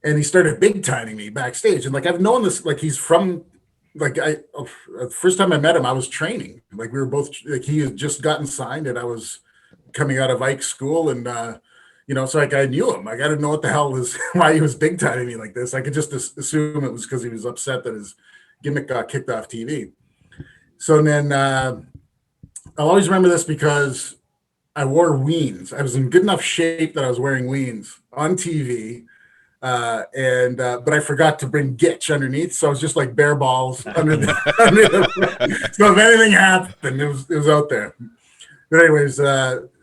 he started big timing me backstage, and like I've known this, like he's from, like first time I met him, I was training, like we were both, like he had just gotten signed, and I was coming out of Ike's school, and so like I knew him. Like I didn't know what the hell why he was big timing me like this. I could just assume it was because he was upset that his gimmick got kicked off TV. So then I'll always remember this because I wore Weens. I was in good enough shape that I was wearing Weens on TV, but I forgot to bring Gitch underneath, so I was just like bare balls under the. So if anything happened, it was out there. But anyways,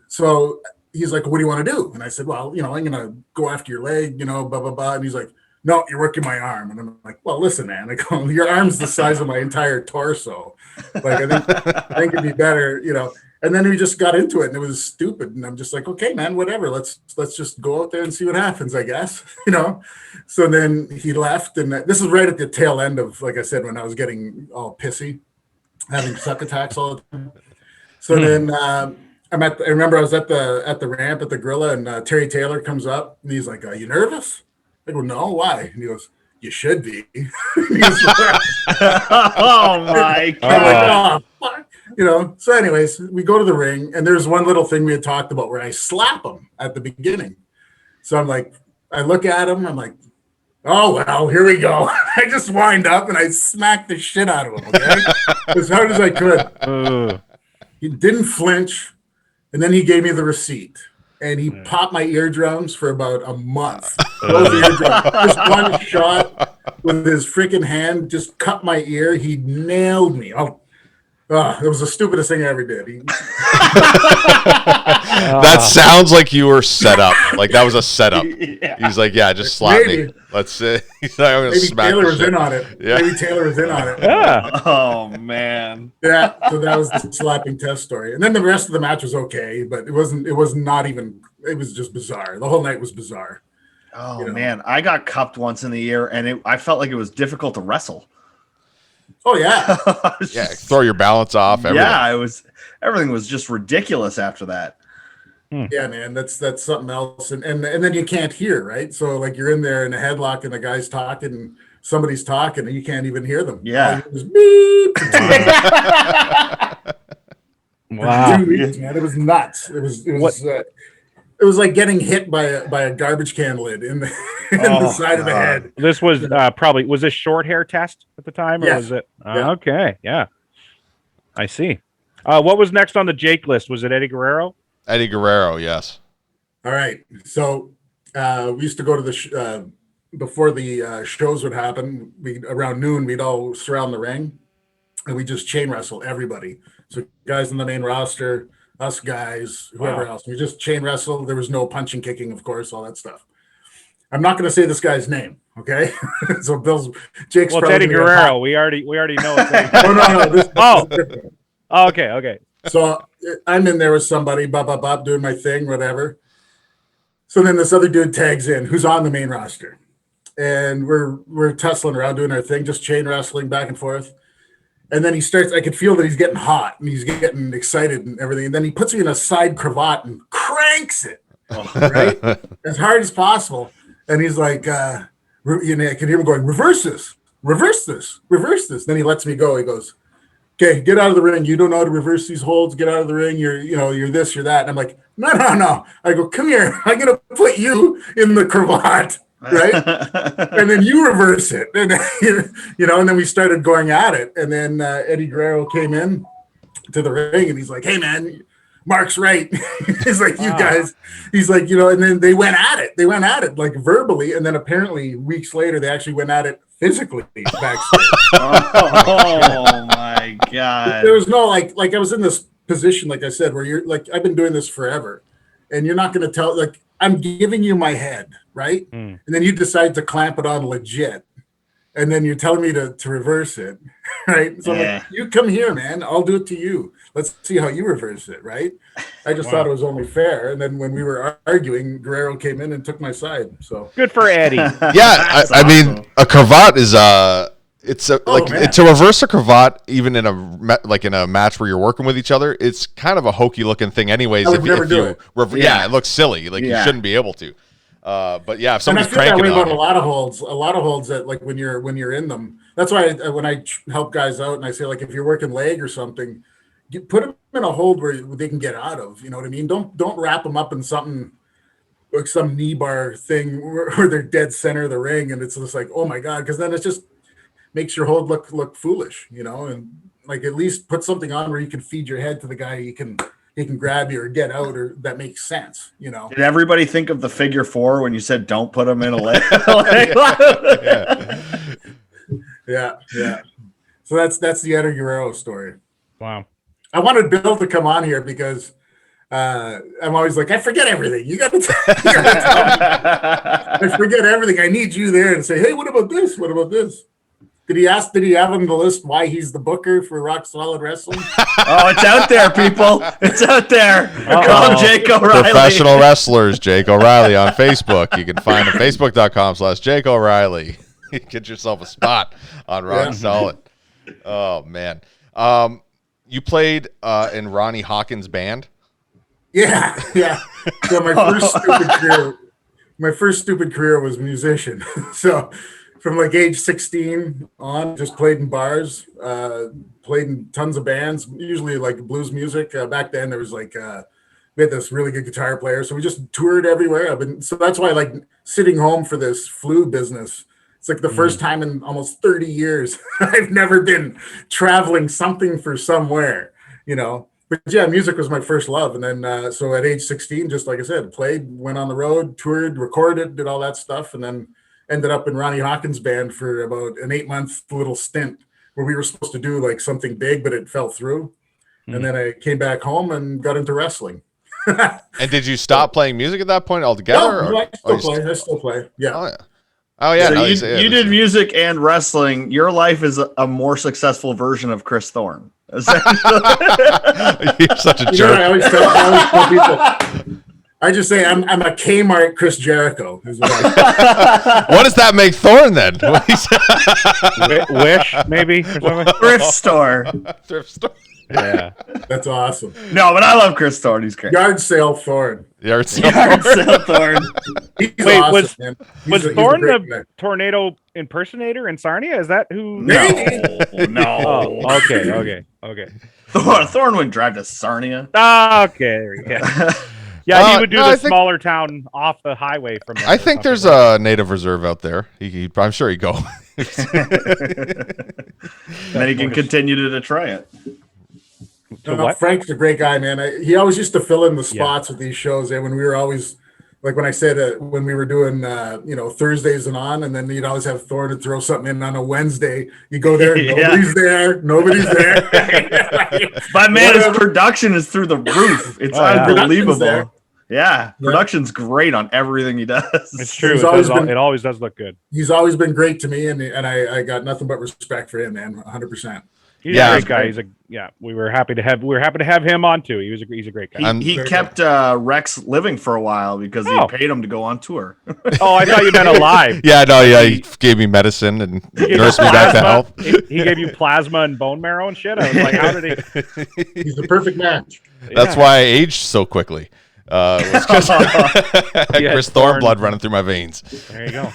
so he's like, "What do you want to do?" And I said, "Well, I'm gonna go after your leg, blah blah blah." And he's like, "No, you're working my arm." And I'm like, "Well, listen, man. I go, your arm's the size of my entire torso. Like, I think it'd be better, And then we just got into it, and it was stupid. And I'm just like, "Okay, man, whatever. Let's just go out there and see what happens, I guess." So then he left, and this is right at the tail end of, like I said, when I was getting all pissy, having suck attacks all the time. So then I remember I was at the ramp at the Gorilla, and Terry Taylor comes up, and he's like, "You nervous?" I go, "No, why?" And he goes, "You should be." Oh my I'm god! like, "Oh, fuck." So anyways, we go to the ring, and there's one little thing we had talked about where I slap him at the beginning. So I'm like, I look at him, I'm like, "Oh well, here we go." I just wind up and I smacked the shit out of him, okay? As hard as I could. He didn't flinch, and then he gave me the receipt. And he popped my eardrums for about a month. Both eardrums. Just one shot with his freaking hand just cut my ear. He nailed me. It was the stupidest thing I ever did. That sounds like you were set up. Like that was a setup. He's like, yeah, just slap me. Maybe. Let's see. He's like, I'm gonna Maybe smack Taylor the was shit. in on it. Yeah. Maybe Taylor was in on it. Yeah. Oh man. Yeah, so that was the slapping test story. And then the rest of the match was okay, but it was just bizarre. The whole night was bizarre. Oh You know. man, I got cupped once in the ear, and I felt like it was difficult to wrestle. Oh yeah. I was Yeah, just- throw your balance off. Everything. yeah, everything was just ridiculous after that. Yeah, man, that's something else. And then you can't hear, right? So like you're in there in a headlock and the guy's talking, somebody's talking, and you can't even hear them. Yeah. All you hear is beep. Wow. 2 weeks, man. It was nuts. It was like getting hit by a garbage can lid in the Oh, side of the God. head. This was was this short hair test at the time, or Yes. was it? Yeah. Okay, yeah, I see. What was next on the Jake list? Was it Eddie Guerrero? Eddie Guerrero, yes. All right. So we used to go to the before the shows would happen. Around noon, we'd all surround the ring, and we just chain wrestle everybody. So guys in the main roster, us guys, whoever else. We just chain wrestle. There was no punching, kicking, of course, all that stuff. I'm not going to say this guy's name, okay? So Jake's Well, it's probably Eddie gonna get Guerrero. hot. We already know it's Eddie. Oh no, this Oh. this is different. Oh, okay. So I'm in there with somebody, doing my thing, whatever. So then this other dude tags in, who's on the main roster, and we're tussling around doing our thing, just chain wrestling back and forth. And then he starts. I could feel that he's getting hot and he's getting excited and everything. And then he puts me in a side cravat and cranks it right as hard as possible. And he's like, I can hear him going, reverse this. Then he lets me go. He goes, okay, get out of the ring. You don't know how to reverse these holds. Get out of the ring. You're this, you're that. And I'm like, no. I go, come here. I'm going to put you in the cravat, right? And then you reverse it. And, and then we started going at it. And then Eddie Guerrero came in to the ring and he's like, hey, man, Mark's right. He's like, you guys. He's like, and then they went at it like verbally. And then apparently weeks later, they actually went at it physically backstage. Oh my god. There was no like I was in this position, like I said, where you're like, I've been doing this forever, and you're not going to tell, like, I'm giving you my head, right? And then you decide to clamp it on legit, and then you're telling me to reverse it, right? So I'm like, you come here, man, I'll do it to you. Let's see how you reverse it, right? I just thought it was only fair. And then when we were arguing, Guerrero came in and took my side. So Good for Eddie. Yeah, I mean, a cravat is man. to reverse a cravat, even in a match where you're working with each other, it's kind of a hokey looking thing, anyways. I would never do it. Yeah, it looks silly. Like you shouldn't be able to. But yeah, if and I somebody's feel that cranking way on about a you, lot of holds that like when you're in them. That's why when I help guys out and I say, like, if you're working leg or something, put them in a hold where they can get out of. You know what I mean? Don't wrap them up in something like some knee bar thing where they're dead center of the ring, and it's just like, oh my god, because then it just makes your hold look foolish, and like at least put something on where you can feed your head to the guy. He can grab you or get out, or that makes sense. Did everybody think of the figure four when you said don't put him in a leg? Yeah. So that's the Eddie Guerrero story. Wow. I wanted Bill to come on here because I'm always like, I forget everything. You got to tell me. I forget everything. I need you there to say, hey, what about this? What about this? Did he have on the list why he's the booker for Rock Solid Wrestling? Oh, it's out there, people. It's out there. Call Jake O'Reilly. Professional wrestlers, Jake O'Reilly on Facebook. You can find him facebook.com/Jake O'Reilly. Get yourself a spot on Rock Solid. Oh man. You played in Ronnie Hawkins' band? Yeah. So my first stupid career was musician. So from like age 16 on, just played in bars, played in tons of bands, usually like blues music. Back then there was like, we had this really good guitar player. So we just toured everywhere. So that's why I like sitting home for this flu business It's like the first time in almost 30 years I've never been traveling something for somewhere, you know. But yeah, music was my first love. And then, so at age 16, just like I said, played, went on the road, toured, recorded, did all that stuff. And then ended up in Ronnie Hawkins' band for about an 8-month little stint where we were supposed to do like something big, but it fell through. And then I came back home and got into wrestling. And did you stop playing music at that point altogether? No, I still play. Yeah. Oh, yeah. Oh, yeah. So now you, say it. you did music and wrestling. Your life is a more successful version of Chris Thorne. Essentially. You're such a You know, jerk. I always tell people, I just say I'm a Kmart Chris Jericho. Is what I, What does that make Thorne then? Wish, maybe, or something. Thrift store. Thrift store. Yeah. that's awesome. No, but I love Chris Thorne. He's great. Yard sale Thorne. Yard sale. Yard sale Thorne. He's Wait, awesome, man. Was He's a Thorne great the guy. tornado impersonator in Sarnia? Is that who? No, Oh, no. okay. Thorne wouldn't drive to Sarnia. Okay, there we go. Yeah, he would do no, the I think- smaller town off the highway from there. I or think there's something. a native reserve out there. I'm sure he'd go. Then he can continue to try it. To No, what? Frank's a great guy, man. He always used to fill in the spots with these shows. And when we were always, like when I said when we were doing, Thursdays and on, and then you'd always have Thorne to throw something in on a Wednesday. You go there, Yeah. nobody's there. But man, his production is through the roof. It's Oh, yeah. Production's there. unbelievable. Yeah, production's great on everything he does. It's true. He's It, always does, been- it always does look good. He's always been great to me, and I got nothing but respect for him, man. 100%. He's Yeah, a he's great guy. We were happy to have him on too. He's a great guy. I'm- He Very kept Rex living for a while because he Oh. paid him to go on tour. Oh, I thought you meant alive. Yeah, no, yeah. He gave me medicine and He gave nursed you me back to plasma. health. He gave you plasma and bone marrow and shit. I was like, how did he? He's the perfect match. That's why I aged so quickly. Was 'cause I had Yeah, Chris Thorne Thorne. blood running through my veins. There you go.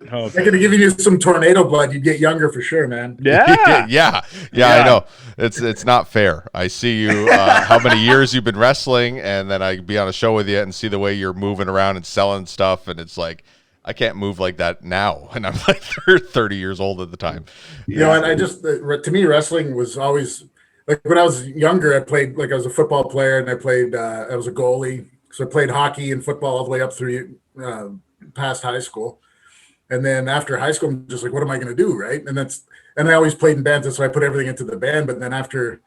They're Okay. gonna give you some tornado blood. You get younger for sure, man. Yeah. yeah, I know. It's not fair. I see you how many years you've been wrestling, and then I be on a show with you and see the way you're moving around and selling stuff, and it's like I can't move like that now, and I'm like 30 years old at the time. You know, and I just to me wrestling was always like when I was younger. I played like I was a football player, and I was a goalie, so I played hockey and football all the way up through past high school. And then after high school, I'm just like, what am I going to do, right? And I always played in bands, and so I put everything into the band. But then after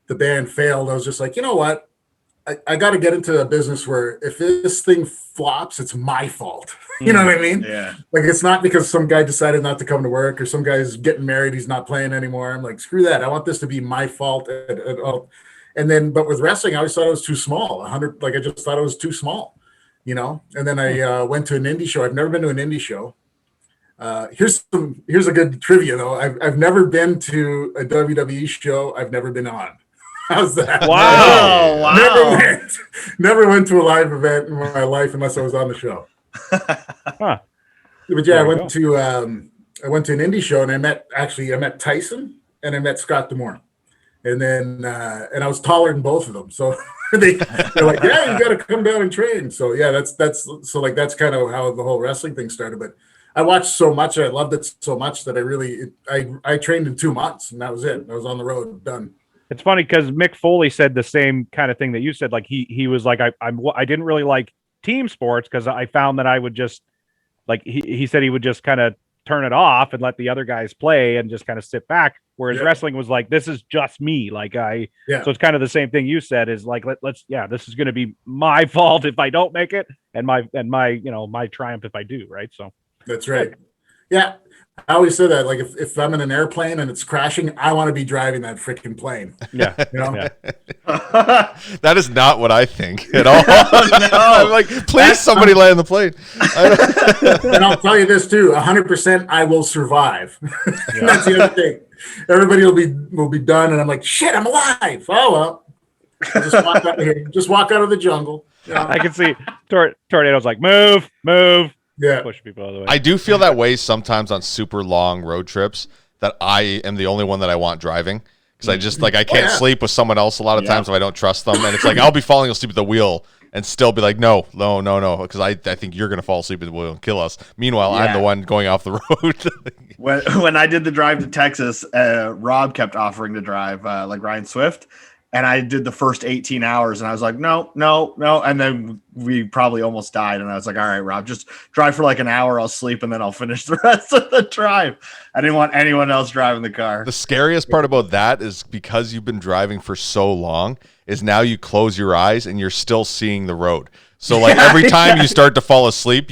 the band failed, I was just like, you know what? I got to get into a business where if this thing flops, it's my fault. You know what I mean? Yeah. Like, it's not because some guy decided not to come to work or some guy's getting married, he's not playing anymore. I'm like, screw that. I want this to be my fault at all. And then, but with wrestling, I always thought it was too small. I just thought it was too small, you know? And then I went to an indie show. I've never been to an indie show. Here's a good trivia though. I've never been to a WWE show. I've never been on. How's that? Oh, wow. Never went to a live event in my life unless I was on the show. Huh. But yeah, There I you went to an indie show, and I met Tyson and I met Scott D'Amore, and then and I was taller than both of them, so they're like, yeah, you got to come down and train. So yeah, that's that's kind of how the whole wrestling thing started. But I watched so much, I loved it so much that I trained in 2 months, and that was it. I was on the road, done. It's funny because Mick Foley said the same kind of thing that you said. Like he was like, I didn't really like team sports because I found that I would just like he said he would just kind of turn it off and let the other guys play and just kind of sit back. Whereas Yeah. wrestling was like, this is just me. Like Yeah. so it's kind of the same thing you said is like, let's this is going to be my fault if I don't make it and my my triumph if I do. Right. So That's right. Yeah. I always say that, like, if I'm in an airplane and it's crashing, I want to be driving that freaking plane. yeah. You know? Yeah. That is not what I think at all. I'm like, please, somebody land the plane. And I'll tell you this too: 100%, I will survive. That's the other thing. Everybody will be done, and I'm like, shit, I'm alive. Oh well, I'll just walk out of here. Just walk out of the jungle. You know? I can see Tornado's like, move. Yeah. Push people out of the way. I do feel that way sometimes on super long road trips that I am the only one that I want driving. Because I just like I can't yeah. sleep with someone else a lot of Yeah. times if I don't trust them, and it's like I'll be falling asleep at the wheel and still be like, no, because I think you're gonna fall asleep and will kill us. Meanwhile, I'm Yeah. the one going off the road. When I did the drive to Texas, Rob kept offering to drive like Ryan Swift, and I did the first 18 hours, and I was like, no, and then we probably almost died, and I was like, all right, Rob, just drive for like an hour, I'll sleep, and then I'll finish the rest of the drive. I didn't want anyone else driving the car. The scariest part about that is because you've been driving for so long, is now you close your eyes and you're still seeing the road. So like every time you start to fall asleep,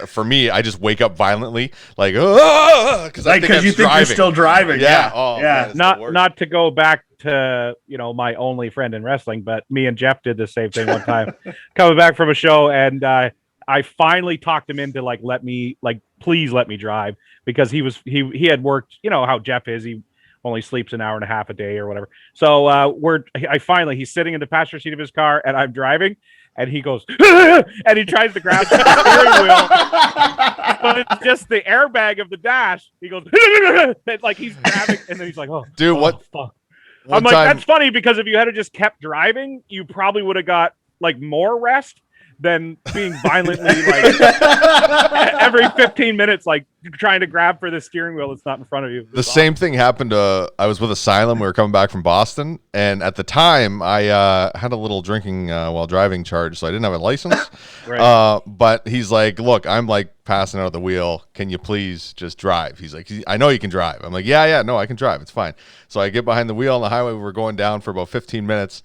for me, I just wake up violently, like, because I think you think you're still driving. Yeah. Yeah. Oh, yeah. man, it's the worst. Not to go back to my only friend in wrestling, but me and Jeff did the same thing one time. Coming back from a show, and I finally talked him into please let me drive, because he had worked. You know how Jeff is. He only sleeps an hour and a half a day or whatever. So he's sitting in the passenger seat of his car, and I'm driving. And he goes, and he tries to grab the steering wheel, but it's just the airbag of the dash. He goes, like he's grabbing, and then he's like, "Oh, dude, what? Fuck." One I'm like, time- that's funny, because if you had just kept driving, you probably would have got like more rest than being violently like every 15 minutes, like trying to grab for the steering wheel that's not in front of you. The same thing happened I was with Asylum. We were coming back from Boston, and at the time I had a little drinking while driving charge, so I didn't have a license. Right. But he's like, look, I'm like passing out of the wheel. Can you please just drive? He's like, I know you can drive. I'm like, yeah, no, I can drive. It's fine. So I get behind the wheel on the highway. We were going down for about 15 minutes,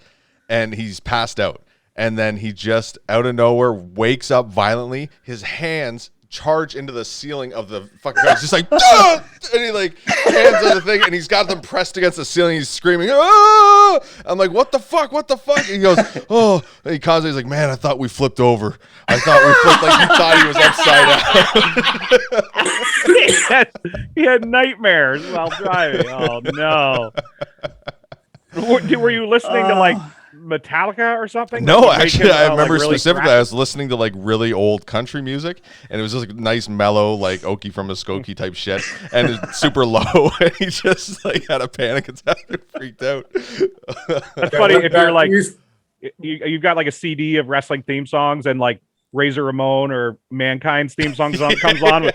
and he's passed out. And then he just out of nowhere wakes up violently. His hands charge into the ceiling of the fucking car. He's just like, "Ah!" And he like hands on the thing, and he's got them pressed against the ceiling. He's screaming, "Ah!" I'm like, what the fuck? And he goes, oh, and he calls. He's like, man, I thought we flipped over. I thought we flipped, like he thought he was upside down. he had nightmares while driving. Oh no! Were you listening to like Metallica or something? No, Like, actually, I remember really specifically crap? I was listening to like really old country music, and it was just like nice, mellow, like Okie from Muskogee type shit, and it's super low, and he just like had a panic attack and freaked out. That's funny if you're like used- you've got like a CD of wrestling theme songs, and like Razor Ramon or Mankind's theme song comes on, with,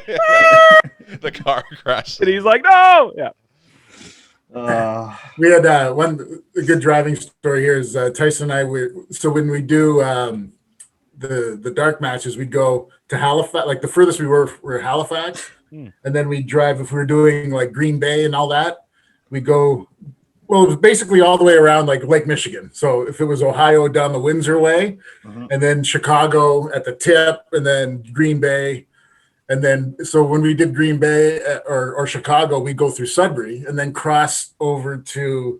The car crashed. and he's like, no, yeah. We had a good driving story here is Tyson and I so when we do the dark matches, we'd go to Halifax, like the furthest we were Halifax, and then we drive, if we were doing like Green Bay and all that, we go, well, it was basically all the way around like Lake Michigan. So if it was Ohio down the Windsor way, and then Chicago at the tip, and then Green Bay. And then, so when we did Green Bay or Chicago, we go through Sudbury and then cross over to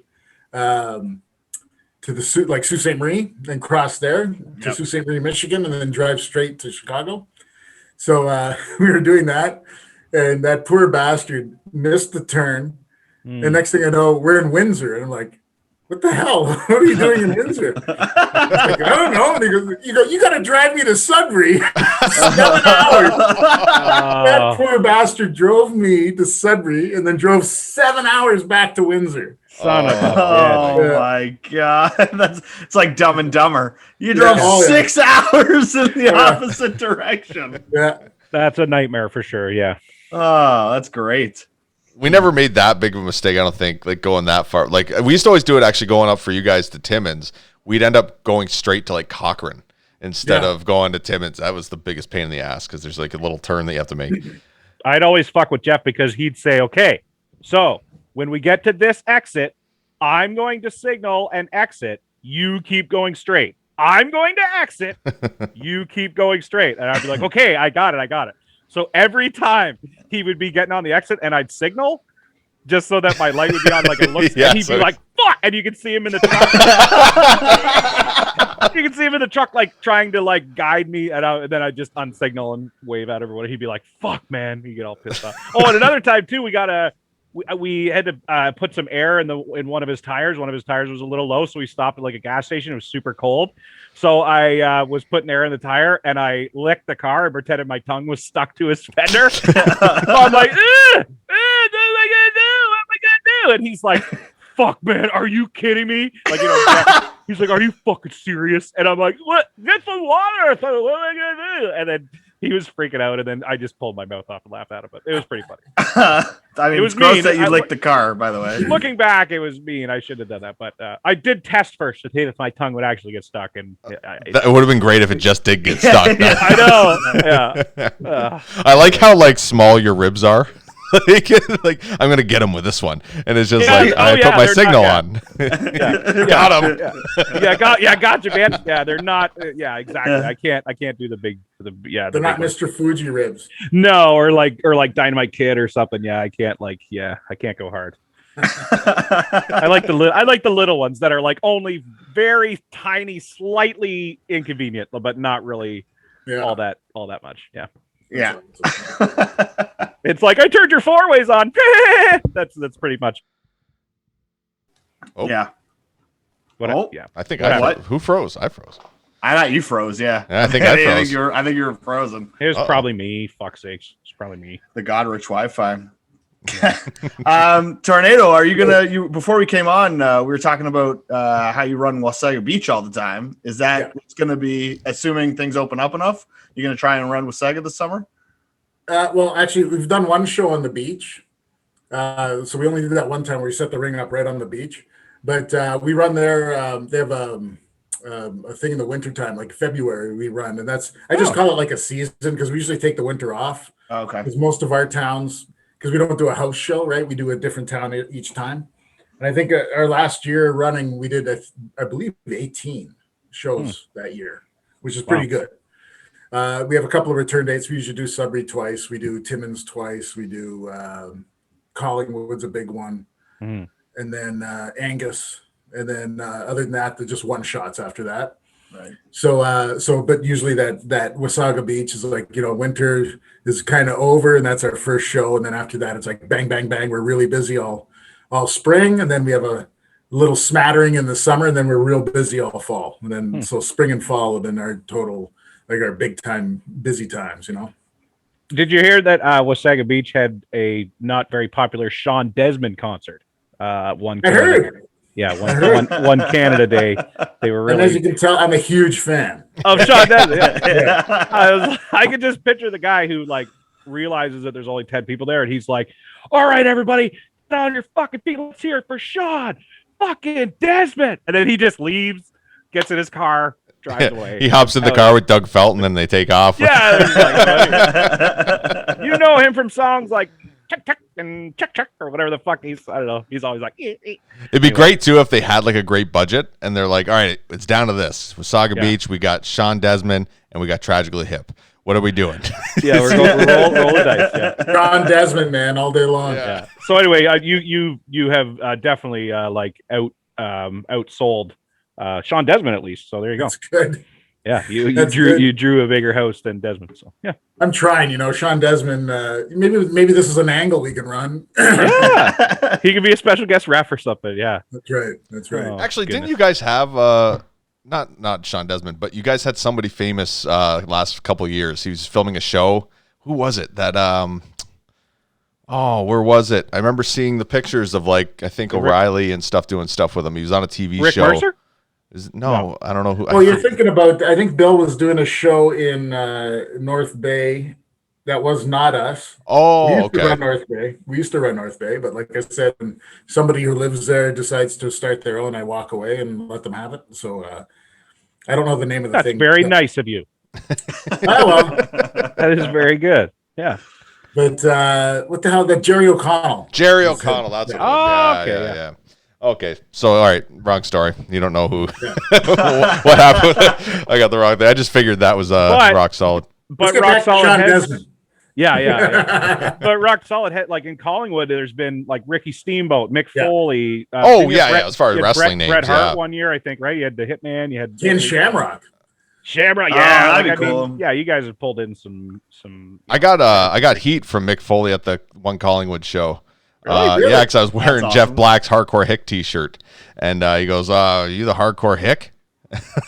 the Sault Ste. Marie, then cross there to Sault Ste. Marie, Michigan, and then drive straight to Chicago. So we were doing that, and that poor bastard missed the turn. And next thing I know, we're in Windsor, and I'm like, what the hell? What are you doing in Windsor? Like, I don't know. And he goes, you got to drive me to Sudbury. 7 hours. That poor bastard drove me to Sudbury and then drove 7 hours back to Windsor. Son of a bitch. Oh Yeah. my god, it's like Dumb and Dumber. You drove Oh, yeah. 6 hours in the opposite direction. Yeah. That's a nightmare for sure. Yeah. Oh, that's great. We never made that big of a mistake, I don't think, like going that far. Like we used to always do it actually going up for you guys to Timmins. We'd end up going straight to like Cochrane instead of going to Timmins. That was the biggest pain in the ass because there's like a little turn that you have to make. I'd always fuck with Jeff because he'd say, okay, so when we get to this exit, I'm going to signal and exit. You keep going straight. I'm going to exit. You keep going straight. And I'd be like, okay, I got it. So every time he would be getting on the exit and I'd signal just so that my light would be on, like it looks, Yeah, and he'd so- be like, fuck. And you could see him in the truck. You can see him in the truck, like trying to like guide me. And then I just unsignal and wave at everyone. He'd be like, fuck, man. He'd get all pissed off. Oh, and another time too, we had to put some air in one of his tires. One of his tires was a little low, so we stopped at like a gas station. It was super cold, so I was putting air in the tire, and I licked the car and pretended my tongue was stuck to his fender. So I'm like, what am I gonna do? And he's like, fuck, man, are you kidding me? Like, He's like, "Are you fucking serious?" And I'm like, "What? Get some water." So what am I gonna do? And then he was freaking out, and then I just pulled my mouth off and laughed at him. But it was pretty funny. I mean, It was it's gross mean. that you I- licked the car, by the way. Looking back, it was mean. I should have done that, but I did test first to see if my tongue would actually get stuck, and That would have been great if it just did get stuck. I know. Yeah. I like how like small your ribs are. like I'm gonna get him with this one, and it's just Yeah. like Oh, I yeah, put my they're signal not- on. Yeah. Got him. Got you, man. Yeah, they're not. Yeah, exactly. I can't do the big. They're the not big ones. Mr. Fuji ribs. No, or like Dynamite Kid or something. Yeah, I can't I can't go hard. I like the little ones that are like only very tiny, slightly inconvenient, but not really Yeah. all that much. Yeah. Yeah. It's like I turned your four ways on. That's pretty much Oh. Yeah. what. Oh. Yeah. I think What? who froze? I froze. I thought you froze, yeah. I think I froze. I think you were frozen. It was Uh-oh. probably me. Fuck's sakes. It's probably me. The Godrich Wi-Fi. Tornado, are you gonna before we came on, we were talking about how you run Wasaga Beach all the time. Is that what's gonna be, assuming things open up enough, you're gonna try and run Wasaga this summer? Well, actually, we've done one show on the beach. So we only did that one time where we set the ring up right on the beach. But we run there. They have a thing in the wintertime, like February, we run. And I just call it like a season because we usually take the winter off. Okay. Because most of our towns, because we don't do a house show, right? We do a different town each time. And I think our last year running, we did, I believe, 18 shows that year, which is pretty good. We have a couple of return dates. We usually do Sudbury twice. We do Timmins twice. We do Collingwood's a big one. Mhm. And then Angus. And then other than that, they're just one shots after that. Right. So, but usually that Wasaga Beach is like, winter is kind of over, and that's our first show. And then after that, it's like bang, bang, bang. We're really busy all spring, and then we have a little smattering in the summer, and then we're real busy all fall. And then so spring and fall have been our total, like our big time busy times. Did you hear that Wasaga Beach had a not very popular Sean Desmond concert? One I heard. Yeah, one Canada Day. They were And as you really can tell, I'm a huge fan. of Sean Desmond. Yeah. I could just picture the guy who like realizes that there's only 10 people there, and he's like, "All right, everybody, get on your fucking feet. Let's hear it for Sean fucking Desmond." And then he just leaves, gets in his car, drives away. He hops in the car with Doug Felton, and they take off. Yeah, it was like, you know him from songs like "Check Check" and "Check Check" or whatever the fuck I don't know. He's always like, "Eh, eh." It'd be great too if they had like a great budget and they're like, all right, it's down to this. Wasaga Yeah. Beach, we got Sean Desmond and we got Tragically Hip. What are we doing? Yeah, we're going roll the dice. Yeah. John Desmond, man, all day long. Yeah. So anyway, you have definitely outsold Sean Desmond at least. So there you go. That's good. Yeah, you That's drew good. you drew a bigger house than Desmond. So yeah. I'm trying, Sean Desmond. Maybe this is an angle we can run. Yeah. He could be a special guest ref or something. Yeah. That's right. That's right. Oh, Actually, didn't goodness. you guys have not Sean Desmond, but you guys had somebody famous last couple of years. He was filming a show. Who was it? That where was it? I remember seeing the pictures of like I think O'Reilly and stuff doing stuff with him. He was on a TV Rick show. Mercer? No, I don't know who. Oh, you're thinking about, I think Bill was doing a show in North Bay. That was not us. We Oh, used to okay. run North Bay. We used to run North Bay, but like I said, when somebody who lives there decides to start their own, I walk away and let them have it. So I don't know the name of the That's thing. very nice of you. Oh, well. That is very good. Yeah. But what the hell? That Jerry O'Connell. Jerry O'Connell. That's what it was. Oh, okay, Yeah. Okay, so all right, wrong story. You don't know who what happened. I got the wrong thing. I just figured that was But- rock solid. Let's But get Rock back to Solid Sean has, Desmond. yeah. But Rock Solid had like in Collingwood, there's been like Ricky Steamboat, Mick Yeah. Foley. Oh, then you had yeah, as far as you had wrestling Bret names, Hart yeah. one year, I think, right? You had the Hitman, you had Ken Shamrock. Shamrock. Oh, Yeah, that'd like, be I mean, cool. yeah, you guys have pulled in some. I got heat from Mick Foley at the one Collingwood show. Really? Yeah, because I was wearing That's Jeff awesome. Black's Hardcore Hick T-shirt, and he goes, "Are you the Hardcore Hick?"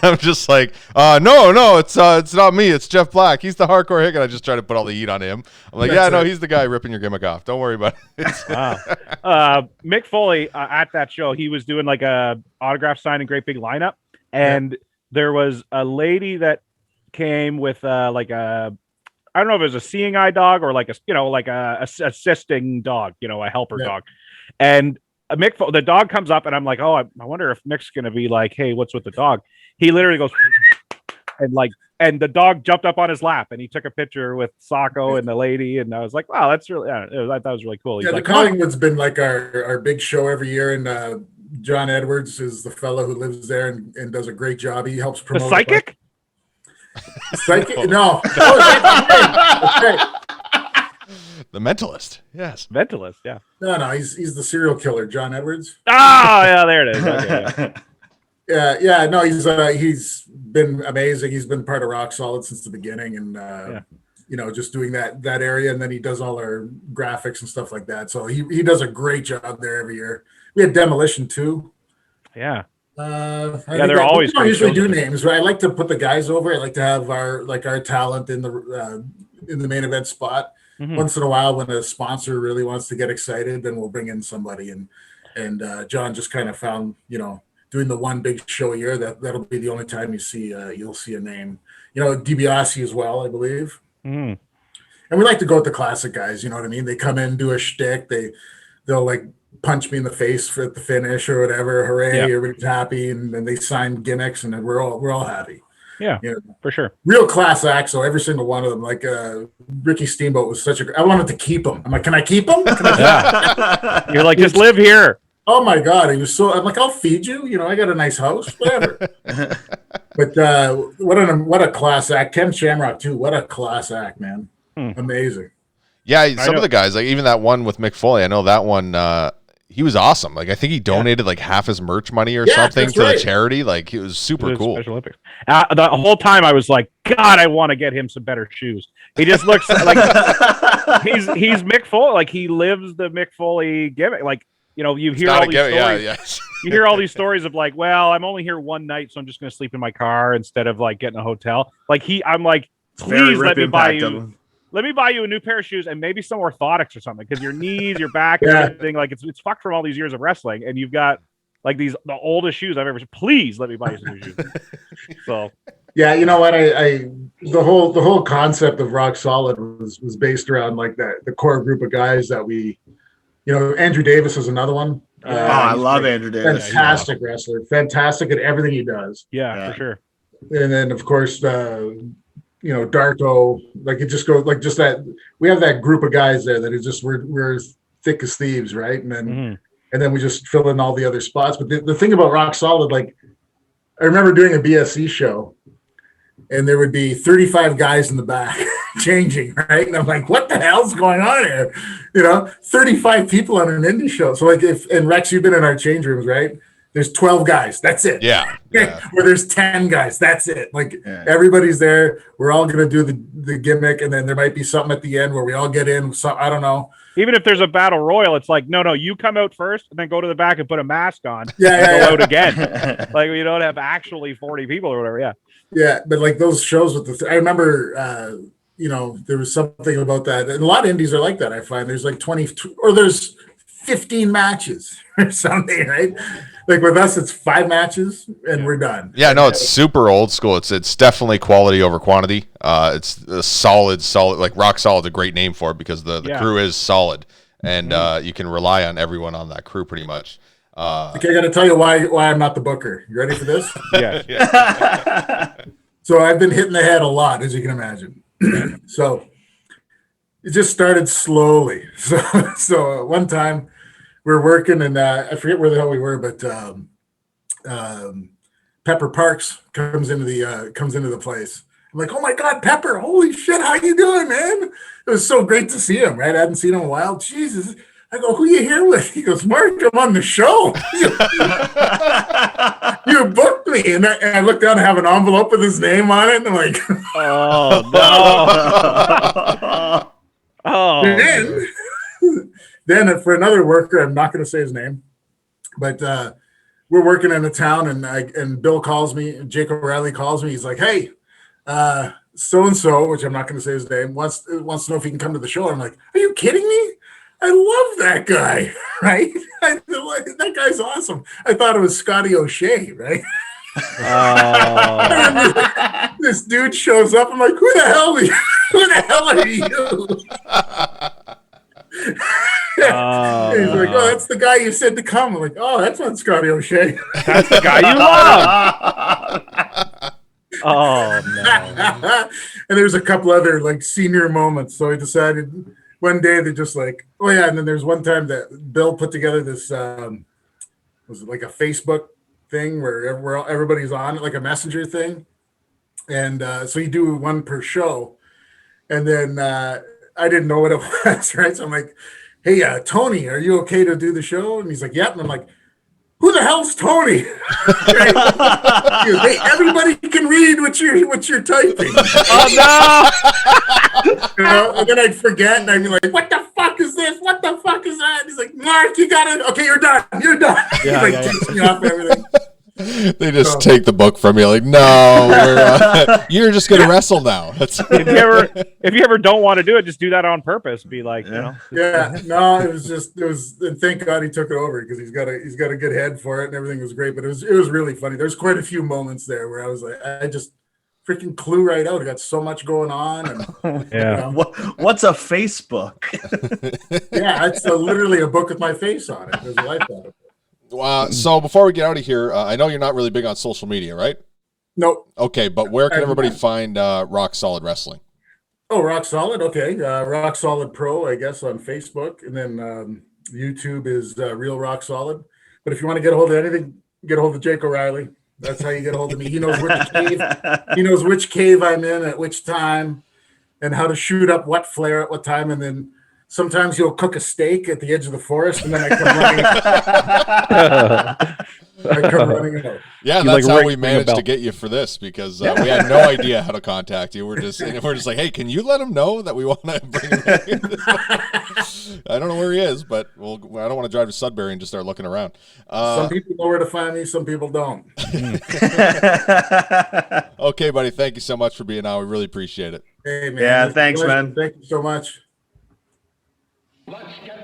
I'm just like, no, it's not me. It's Jeff Black. He's the Hardcore Hick, and I just try to put all the heat on him. I'm like, That's yeah, no, it. he's the guy ripping your gimmick off. Don't worry about it. Wow. Mick Foley at that show, he was doing like a autograph signing, great big lineup, and there was a lady that came with like a, I don't know if it was a seeing eye dog or like a, you know, like a assisting dog, you know, a helper dog. And the dog comes up and I'm like, oh, I wonder if Mick's going to be like, hey, what's with the dog? He literally goes and the dog jumped up on his lap and he took a picture with Sacco and the lady. And I was like, wow, that's really, I thought it was really cool. He's Yeah, like, the Collingwood's been like our big show every year, and John Edwards is the fellow who lives there and does a great job. He helps the promote psychic? Psychic? No. Oh, that's right. The Mentalist. Yes. Mentalist, yeah. No, he's the serial killer, John Edwards. Oh, yeah, there it is. Okay, Yeah, no, he's been amazing. He's been part of Rock Solid since the beginning, and you know, just doing that area, and then he does all our graphics and stuff like that. So he does a great job there every year. We had Demolition too. yeah. They're always we don't usually do shows. names, but I like to put the guys over. I like to have our talent in the main event spot. Mhm. Once in a while, when a sponsor really wants to get excited, then we'll bring in somebody. And John just kind of found, you know, doing the one big show a year, that'll be the only time you'll see a name. You know, DiBiase as well, I believe. Mhm. And we like to go with the classic guys. You know what I mean? They come in, do a shtick. They'll like punch me in the face for the finish or whatever. Hooray! Yeah. Everybody's happy, and then they sign gimmicks, and then we're all happy. Yeah, You know, for sure. real class acts. So every single one of them, like Ricky Steamboat was I wanted to keep him. I'm like, can I keep him? Can I keep him? You're like, just live here. Oh my God, he was so. I'm like, I'll feed you. You know, I got a nice house, whatever. But what a class act. Ken Shamrock too. What a class act, man. Amazing. Yeah, some know. of the guys, like even that one with Mick Foley, I know that one. He was awesome. Like I think he donated like half his merch money or something that's to right. the charity. Like it was super It was cool. Special Olympics. The whole time I was like, God, I want to get him some better shoes. He just looks like he's Mick Foley. Like he lives the Mick Foley gimmick. Like, you know, you hear all these stories. You hear all these stories of like, well, I'm only here one night, so I'm just going to sleep in my car instead of like getting a hotel. Like I'm like, please let me buy you. Let me buy you a new pair of shoes and maybe some orthotics or something, because your knees, your back, and everything, like it's fucked from all these years of wrestling, and you've got like the oldest shoes I've ever seen. Please let me buy you some new shoes. So Yeah, you know what? The whole concept of Rock Solid was based around like the core group of guys that we, you know, Andrew Davis is another one. I love Andrew Davis. Fantastic wrestler, fantastic at everything he does. yeah, for sure. And then of course, you know, Darko, like it just goes like just that. We have that group of guys there that is just we're thick as thieves, right? And then and then we just fill in all the other spots. But the thing about Rock Solid, like I remember doing a BSC show, and there would be 35 guys in the back changing, right? And I'm like, what the hell's going on here? You know, 35 people on an indie show. So like and Rex, you've been in our change rooms, right? There's 12 guys. That's it. Yeah. Where there's 10 guys. That's it. Like everybody's there. We're all going to do the gimmick. And then there might be something at the end where we all get in. So I don't know. Even if there's a battle royal, it's like, no, you come out first and then go to the back and put a mask on. Yeah. Go out again. Like we don't have actually 40 people or whatever. Yeah. Yeah. But like those shows with I remember, you know, there was something about that. And a lot of indies are like that. I find there's like 20 or there's 15 matches or something, right? Like with us, it's 5 matches and we're done. Yeah, no, it's super old school. It's definitely quality over quantity. It's a solid, like Rock Solid's a great name for it because the crew is solid, and you can rely on everyone on that crew pretty much. Okay, I got to tell you why I'm not the booker. You ready for this? Yeah. So I've been hitting the head a lot, as you can imagine. So it just started slowly. So one time we're working, and I forget where the hell we were, but Pepper Parks comes into the place. I'm like, oh my God, Pepper! Holy shit, how you doing, man? It was so great to see him. Right, I hadn't seen him in a while. Jesus. I go, who you here with? He goes, Mark, I'm on the show. You booked me. And I looked down and have an envelope with his name on it. And I'm like, oh, no. Oh. Then for another worker, I'm not going to say his name, but we're working in a town, and Bill calls me, Jake O'Reilly calls me. He's like, hey, so-and-so, which I'm not going to say his name, wants to know if he can come to the show. I'm like, are you kidding me? I love that guy, right? That guy's awesome. I thought it was Scotty O'Shea, right? This dude shows up. I'm like, who the hell are you? Who the hell are you? He's like, oh, that's the guy you said to come. I'm like, oh, that's not Scotty O'Shea. That's the guy you love. Oh no. And there's a couple other like senior moments. So I decided one day they just like, oh yeah. And then there's one time that Bill put together this, was it like a Facebook thing where everybody's on it, like a messenger thing. And so you do one per show. And then I didn't know what it was, right? So I'm like, hey, Tony, are you okay to do the show? And he's like, yep. And I'm like, who the hell's Tony? Right? He goes, hey, everybody can read what you're typing. Oh You know? And then I'd forget, and I'd be like, what the fuck is this? What the fuck is that? And he's like, Mark, you got it. Okay, you're done. You're done. Yeah, He like yeah, takes me off everything. They just take the book from you, like, no, you're just gonna wrestle now. That's If you ever don't want to do it, just do that on purpose. Be like, you know. Yeah, no, it was. And thank God he took it over because he's got a good head for it, and everything was great. But it was really funny. There's quite a few moments there where I was like, I just freaking clue right out. I got so much going on, and Yeah. What's a Facebook? yeah, it's literally a book with my face on it. There's a life on it. So before we get out of here, I know you're not really big on social media, right? Nope. Okay, but where can I'm everybody not. find Rock Solid Wrestling? Oh, Rock Solid. Okay, Rock Solid Pro, I guess, on Facebook, and then YouTube is Real Rock Solid. But if you want to get a hold of anything, get a hold of Jake O'Reilly. That's how you get a hold of me. He knows which cave. He knows which cave I'm in at which time, and how to shoot up what flare at what time, and then sometimes he'll cook a steak at the edge of the forest, and then I come running out. Yeah, You, that's like, how ring we a managed to bell. get you for this because we had no idea how to contact you. We're just like, hey, can you let him know that we want to bring him in? I don't know where he is, but I don't want to drive to Sudbury and just start looking around. Some people know where to find me, some people don't. Okay, buddy, thank you so much for being on. We really appreciate it. Hey, man. Yeah, it's a thanks, pleasure. man. Thank you so much. Let's get